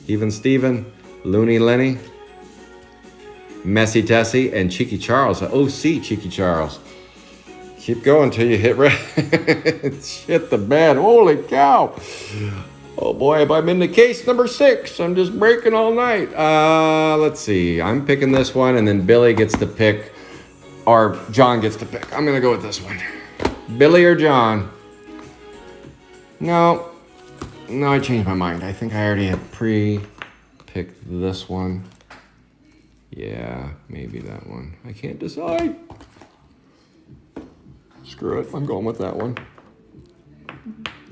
Even Steven, Looney Lenny, Messy Tessie, and Cheeky Charles. OC Cheeky Charles. Keep going till you hit red. Shit the bed. Holy cow. Oh boy, I'm in the case number 6. I'm just breaking all night. Let's see. I'm picking this one, and then Billy gets to pick, or John gets to pick. I'm going to go with this one. Billy or John? No, I changed my mind. I think I already had pre-picked this one. Yeah, maybe that one. I can't decide. Screw it, I'm going with that one.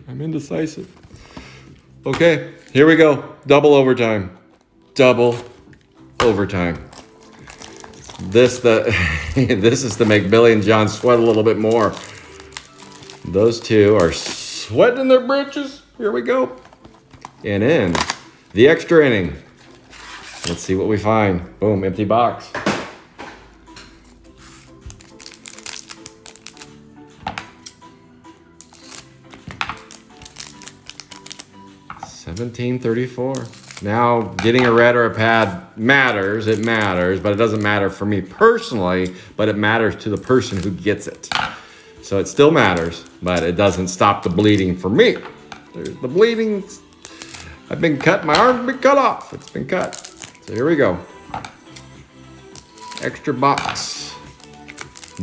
I'm indecisive. Okay, here we go. Double overtime. This is to make Billy and John sweat a little bit more. Those two are sweating their britches. Here we go. And in the extra inning. Let's see what we find. Boom, empty box. $17.34. Now, getting a red or a pad matters. It matters, but it doesn't matter for me personally, but it matters to the person who gets it. So it still matters, but it doesn't stop the bleeding for me. There's the bleeding. I've been cut. My arm's been cut off. It's been cut. So here we go. Extra box.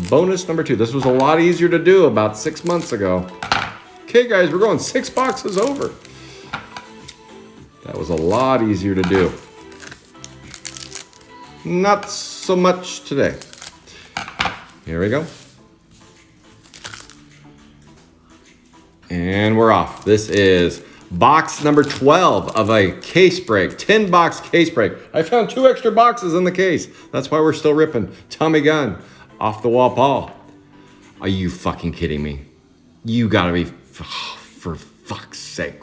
Bonus number 2. This was a lot easier to do about 6 months ago. Okay, guys, we're going 6 boxes over. That was a lot easier to do. Not so much today. Here we go. And we're off. This is box number 12 of a case break. 10 box case break. I found 2 extra boxes in the case. That's why we're still ripping. Tommy Gunn, off the wall Paul. Are you fucking kidding me? You gotta be, for fuck's sake.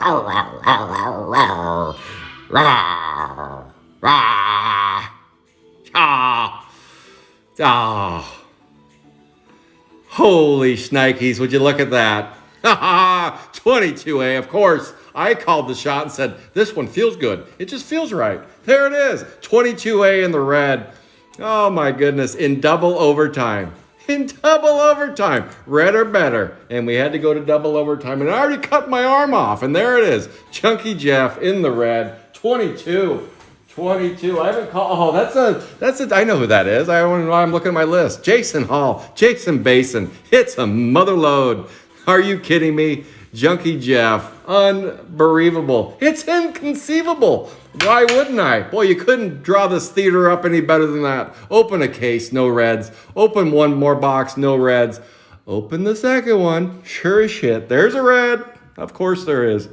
Holy shnikes, would you look at that? 22A, of course. I called the shot and said, this one feels good. It just feels right. There it is. 22A in the red. Oh my goodness, in double overtime. In double overtime. Red or better. And we had to go to double overtime. And I already cut my arm off. And there it is. Chunky Jeff in the red. 22. 22. I haven't called. Oh, that's a. I know who that is. I'm looking at my list. Jason Hall. Jason Basin. It's a mother load. Are you kidding me? Junkie Jeff. Unbelievable. It's inconceivable. Why wouldn't I? Boy, you couldn't draw this theater up any better than that. Open a case, no reds. Open one more box, no reds. Open the second one. Sure as shit. There's a red. Of course there is.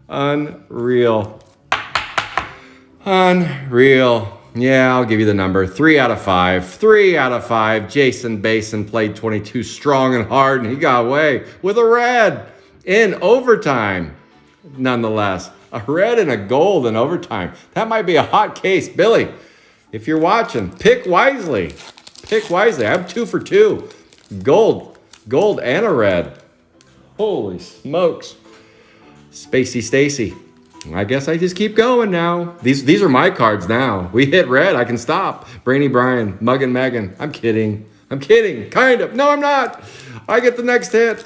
Unreal. Unreal. Yeah, I'll give you the number. 3 out of 5. 3 out of 5. Jason Basin played 22 strong and hard, and he got away with a red in overtime. Nonetheless, a red and a gold in overtime. That might be a hot case. Billy, if you're watching, pick wisely. Pick wisely. I'm 2 for 2. Gold and a red. Holy smokes. Spacey Stacy. I guess I just keep going now. These are my cards now. We hit red, I can stop. Brainy Brian, Muggin Megan. I'm kidding. Kind of. No, I'm not. I get the next hit.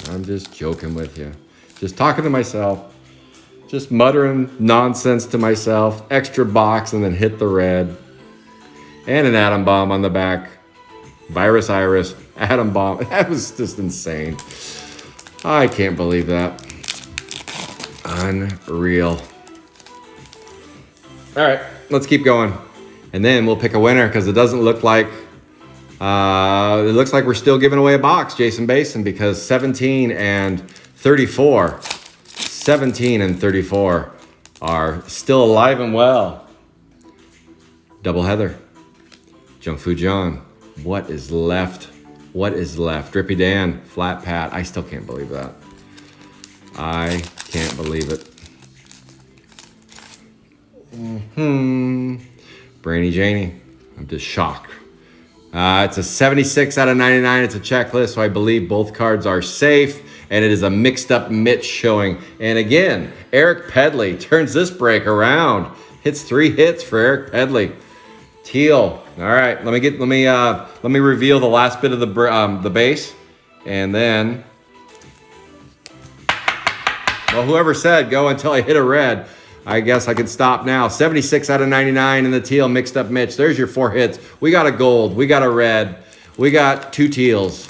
I'm just joking with you. Just talking to myself. Just muttering nonsense to myself. Extra box and then hit the red. And an atom bomb on the back. Virus Iris. Atom bomb. That was just insane. I can't believe that. Unreal. All right, let's keep going. And then we'll pick a winner because it doesn't look like, it looks like we're still giving away a box, Jason Basin, because 17 and 34 are still alive and well. Double Heather. Jung Fu John. What is left? Drippy Dan. Flat Pat. I still can't believe that. I can't believe it. Brainy Janie. I'm just shocked. It's a 76 out of 99. It's a checklist, so I believe both cards are safe. And it is a mixed up Mitch showing. And again, Eric Pedley turns this break around. Hits 3 hits for Eric Pedley. Teal. All right, let me reveal the last bit of the base, and then, well, whoever said go until I hit a red, I guess I can stop now. 76 out of 99 in the teal, mixed up Mitch. There's your 4 hits. We got a gold. We got a red. We got 2 teals.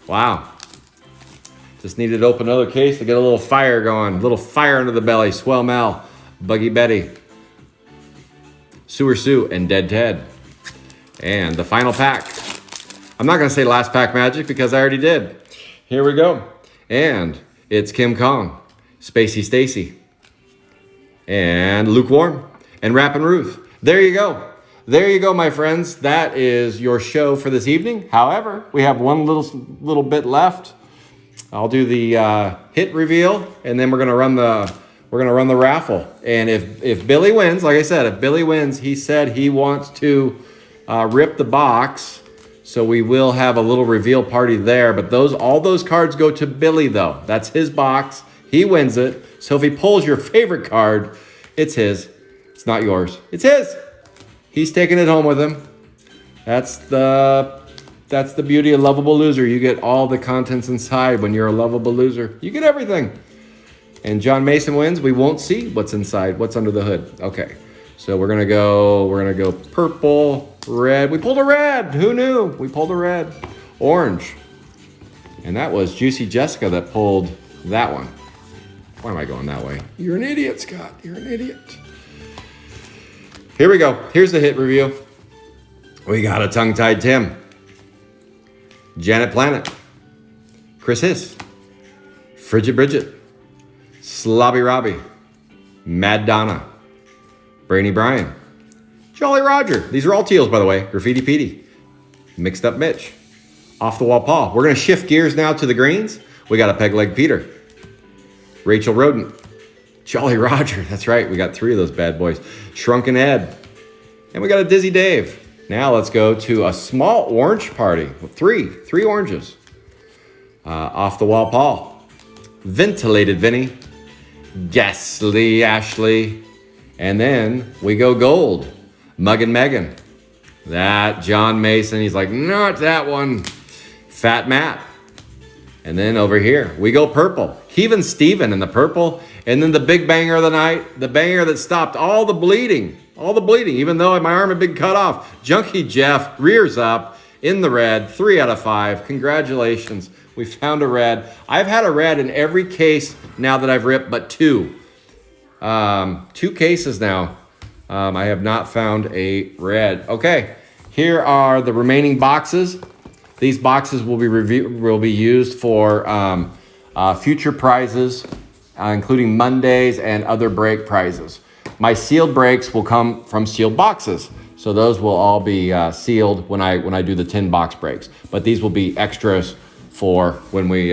Wow. Just needed to open another case to get a little fire going. A little fire under the belly. Swell Mel. Buggy Betty. Sewer Sue and Dead Ted. And the final pack. I'm not going to say last pack magic because I already did. Here we go. And it's Kim Kong, Spacey Stacy, and Lukewarm, and Rappin' Ruth. There you go. There you go, my friends. That is your show for this evening. However, we have one little bit left. I'll do the hit reveal, and then we're gonna run the raffle. And if Billy wins, like I said, if Billy wins, he said he wants to rip the box. So we will have a little reveal party there. But all those cards go to Billy, though. That's his box. He wins it. So if he pulls your favorite card, it's his. It's not yours. It's his. He's taking it home with him. That's the beauty of Lovable Loser. You get all the contents inside when you're a lovable loser. You get everything. And John Mason wins. We won't see what's inside, what's under the hood. Okay. So we're gonna go purple. Red. We pulled a red. Who knew? We pulled a red. Orange. And that was Juicy Jessica that pulled that one. Why am I going that way? You're an idiot, Scott. You're an idiot. Here we go. Here's the hit review. We got a Tongue-Tied Tim. Janet Planet. Chris Hiss. Frigid Bridget. Slobby Robbie. Mad Donna. Brainy Brian. Jolly Roger. These are all teals, by the way. Graffiti Petey. Mixed Up Mitch. Off the Wall Paul. We're going to shift gears now to the greens. We got a Peg Leg Peter. Rachel Rodent. Jolly Roger. That's right. We got 3 of those bad boys. Shrunken Ed. And we got a Dizzy Dave. Now let's go to a small orange party. 3 oranges. Off the Wall Paul. Ventilated Vinny. Ghastly Ashley. And then we go gold. Muggin' Megan. That John Mason. He's like, not that one. Fat Matt. And then over here, we go purple. Heavin' Steven in the purple. And then the big banger of the night, the banger that stopped all the bleeding, even though my arm had been cut off. Junkie Jeff rears up in the red, 3 out of 5. Congratulations. We found a red. I've had a red in every case now that I've ripped, but 2. 2 cases now. I have not found a red. Okay, here are the remaining boxes. These boxes will be used for future prizes, including Mondays and other break prizes. My sealed breaks will come from sealed boxes, so those will all be sealed when I do the 10 box breaks. But these will be extras for when we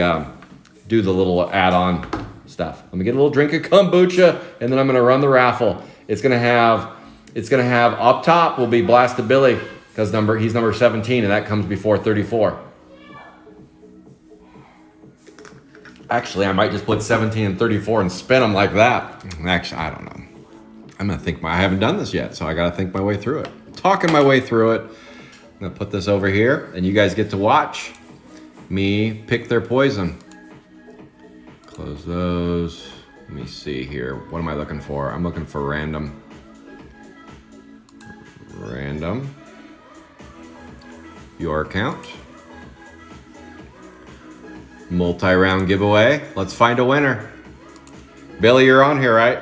do the little add-on stuff. I'm gonna get a little drink of kombucha, and then I'm gonna run the raffle. It's gonna have up top will be Blasted Billy, because he's number 17, and that comes before 34. Actually, I might just put 17 and 34 and spin them like that. Actually, I don't know. I'm gonna think I haven't done this yet, so I gotta think my way through it. Talking my way through it. I'm gonna put this over here, and you guys get to watch me pick their poison. Close those. Let me see here. What am I looking for? I'm looking for random. Random. Your account. Multi-round giveaway. Let's find a winner. Billy, you're on here, right?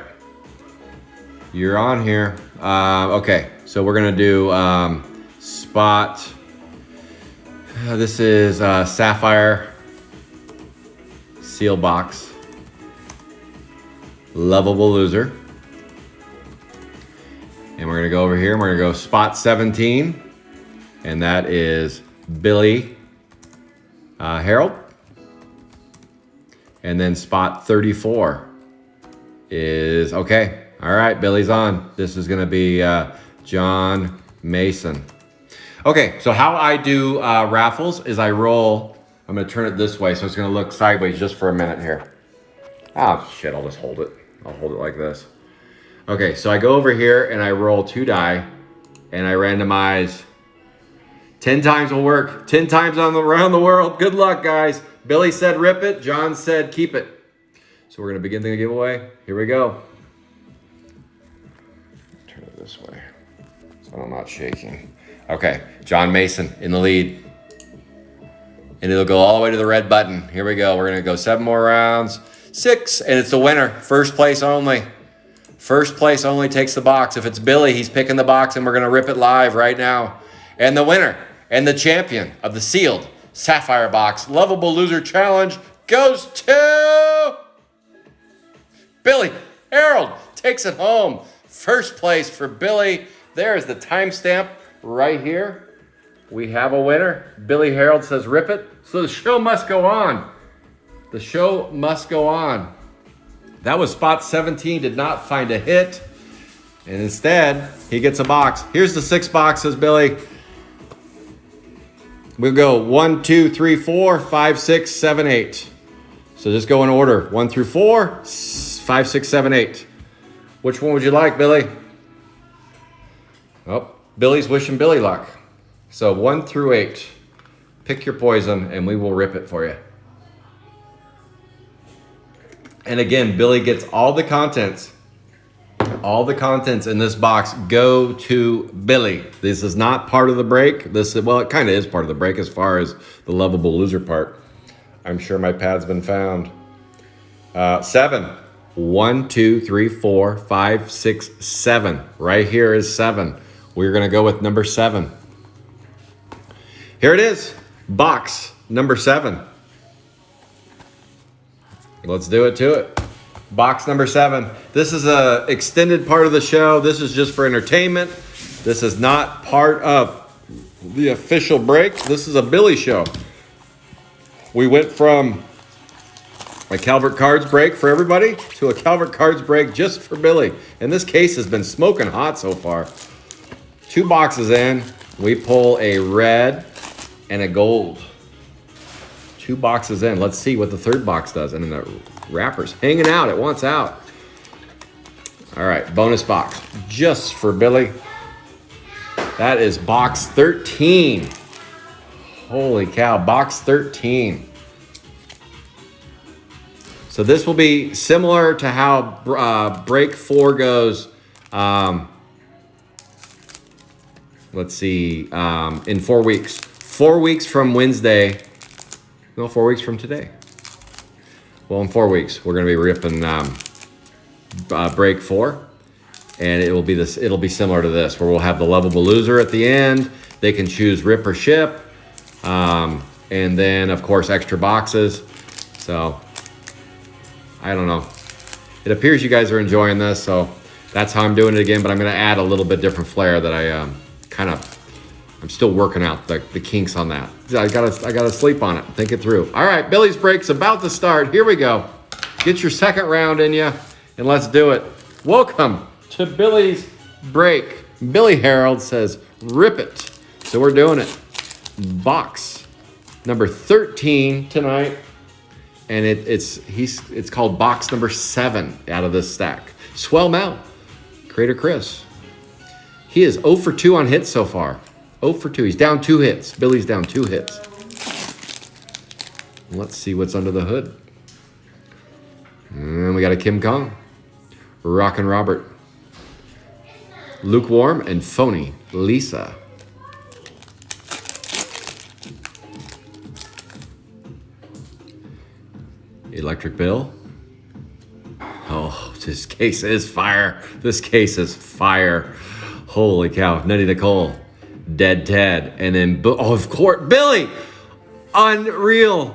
You're on here. Okay, so we're gonna do spot. This is sapphire seal box. Lovable loser. And we're gonna go over here and we're gonna go spot 17. And that is Billy Harold. And then spot 34 is, okay. All right, Billy's on. This is gonna be John Mason. Okay, so how I do raffles is I roll, I'm gonna turn it this way so it's gonna look sideways just for a minute here. Oh shit, I'll just hold it. I'll hold it like this. Okay, so I go over here and I roll 2 die and I randomize. 10 times will work. 10 times around the world. Good luck, guys. Billy said rip it. John said keep it. So we're gonna begin the giveaway. Here we go. Turn it this way so I'm not shaking. Okay, John Mason in the lead. And it'll go all the way to the red button. Here we go. We're gonna go 7 more rounds. 6, and it's the winner. First place only. First place only takes the box. If it's Billy, he's picking the box, and we're gonna rip it live right now. And the winner and the champion of the sealed Sapphire Box Lovable Loser Challenge goes to Billy Harold. Takes it home. First place for Billy. There is the timestamp right here. We have a winner. Billy Harold says rip it. So the show must go on. The show must go on. That was spot 17, did not find a hit. And instead, he gets a box. Here's the 6 boxes, Billy. We'll go 1, 2, 3, 4, 5, 6, 7, 8. So just go in order. 1 through 4, 5, 6, 7, 8. Which one would you like, Billy? Oh, Billy's wishing Billy luck. So 1 through 8. Pick your poison and we will rip it for you. And again, Billy gets all the contents All the contents in this box go to Billy. This is not part of the break. Well, it kind of is part of the break as far as the lovable loser part. I'm sure my pad's been found. 7. 1, 2, 3, 4, 5, 6, 7. Right here is 7. We're going to go with number 7. Here it is. Box number 7. Let's do it to it. Box number 7. This is an extended part of the show. This is just for entertainment. This is not part of the official break. This is a Billy show. We went from a Calvert Cards break for everybody to a Calvert Cards break just for Billy. And this case has been smoking hot so far. 2 boxes in, we pull a red and a gold. 2 boxes in. Let's see what the third box does. And then the wrapper's hanging out. It wants out. All right, bonus box just for Billy. That is box 13. Holy cow, box 13. So this will be similar to how break 4 goes. Let's see, in 4 weeks. 4 weeks from Wednesday. No, 4 weeks from today. Well, in 4 weeks, we're going to be ripping break 4. And it will be this. It'll be similar to this, where we'll have the lovable loser at the end. They can choose rip or ship. And then, of course, extra boxes. So I don't know. It appears you guys are enjoying this, so that's how I'm doing it again. But I'm going to add a little bit different flair that I I'm still working out the kinks on that. I gotta sleep on it, think it through. All right, Billy's break's about to start. Here we go. Get your second round in you, and let's do it. Welcome to Billy's break. Billy Harold says, "Rip it." So we're doing it. Box number 13 tonight. And it's called box number 7 out of this stack. Swell Mel, Creator Chris. He is 0 for 2 on hits so far. 0 for 2. He's down 2 hits. Billy's down 2 hits. Let's see what's under the hood. And we got a Kim Kong, Rockin' Robert, Lukewarm, and Phony Lisa. Electric Bill. Oh, this case is fire. This case is fire. Holy cow. Nutty Nicole. Dead Ted. And then, of course, Billy. Unreal.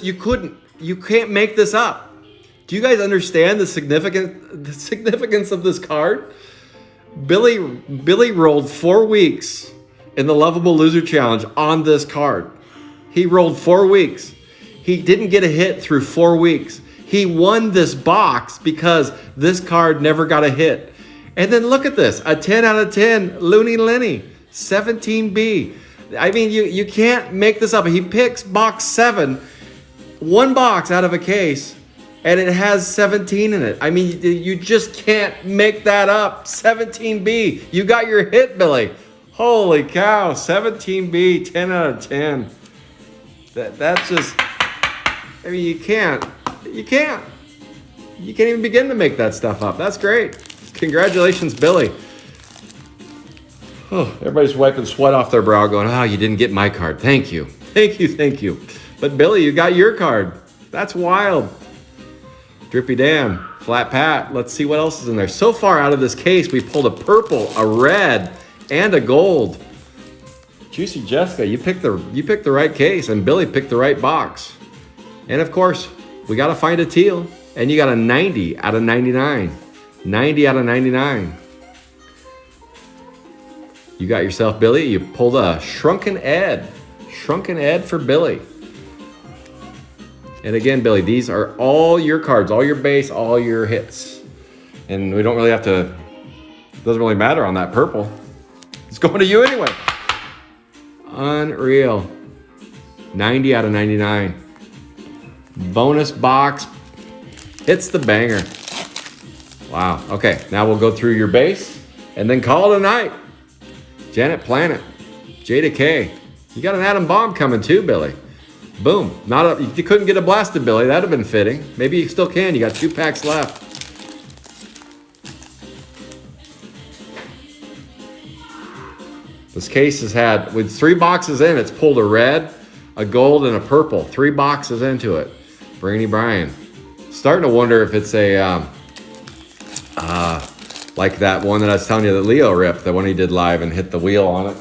You can't make this up. Do you guys understand the significance of this card? Billy rolled 4 weeks in the Lovable Loser Challenge on this card. He rolled 4 weeks. He didn't get a hit through 4 weeks. He won this box because this card never got a hit. And then look at this, a 10 out of 10, Looney Lenny, 17B. I mean, you can't make this up. He picks box 7, 1 box out of a case, and it has 17 in it. I mean, you just can't make that up. 17B, you got your hit, Billy. Holy cow, 17B, 10 out of 10. That's just... I mean, you can't even begin to make that stuff up. That's great. Congratulations, Billy. Oh, everybody's wiping sweat off their brow going, oh, you didn't get my card. Thank you. But Billy, you got your card. That's wild. Drippy Dan, Flat Pat. Let's see what else is in there. So far out of this case, we pulled a purple, a red, and a gold. Juicy Jessica, you picked the right case, and Billy picked the right box. And of course, we got to find a teal. And you got a 90 out of 99. 90 out of 99. You got yourself, Billy. You pulled a Shrunken Ed. Shrunken Ed for Billy. And again, Billy, these are all your cards, all your base, all your hits. And we don't really have to, it doesn't really matter on that purple. It's going to you anyway. Unreal. 90 out of 99. Bonus box hits the banger. Wow. Okay, now we'll go through your base and then call it a night. Janet Planet, Jada K. You got an atom bomb coming too, Billy. Boom. You couldn't get a blasted Billy. That'd have been fitting. Maybe you still can. You got 2 packs left. This case has had, with 3 boxes in, it's pulled a red, a gold, and a purple. 3 boxes into it. Brainy Brian. Starting to wonder if it's a, like that one that I was telling you that Leo ripped, the one he did live and hit the wheel on it.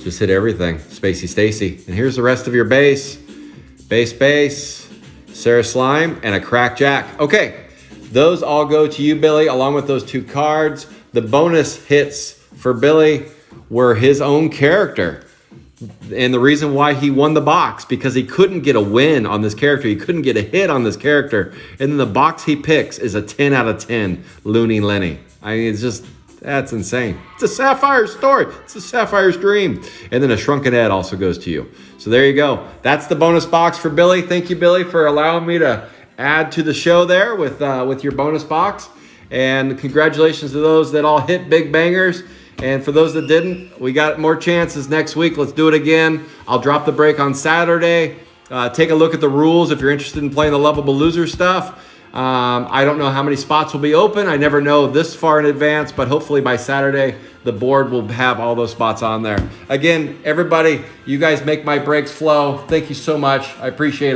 Just hit everything. Spacey Stacy. And here's the rest of your base. Base, Sarah Slime, and a crack jack. Okay, those all go to you, Billy, along with those 2 cards. The bonus hits for Billy were his own character. And the reason why he won the box, because he couldn't get a win on this character. He couldn't get a hit on this character. And then the box he picks is a 10 out of 10 Looney Lenny. I mean, it's just, that's insane. It's a Sapphire story. It's a Sapphire's dream. And then a Shrunken Ed also goes to you. So there you go. That's the bonus box for Billy. Thank you, Billy, for allowing me to add to the show there with your bonus box. And congratulations to those that all hit big bangers. And for those that didn't, we got more chances next week. Let's do it again. I'll drop the break on Saturday. Take a look at the rules if you're interested in playing the Lovable Loser stuff. I don't know how many spots will be open. I never know this far in advance, but hopefully by Saturday, the board will have all those spots on there. Again, everybody, you guys make my breaks flow. Thank you so much. I appreciate it.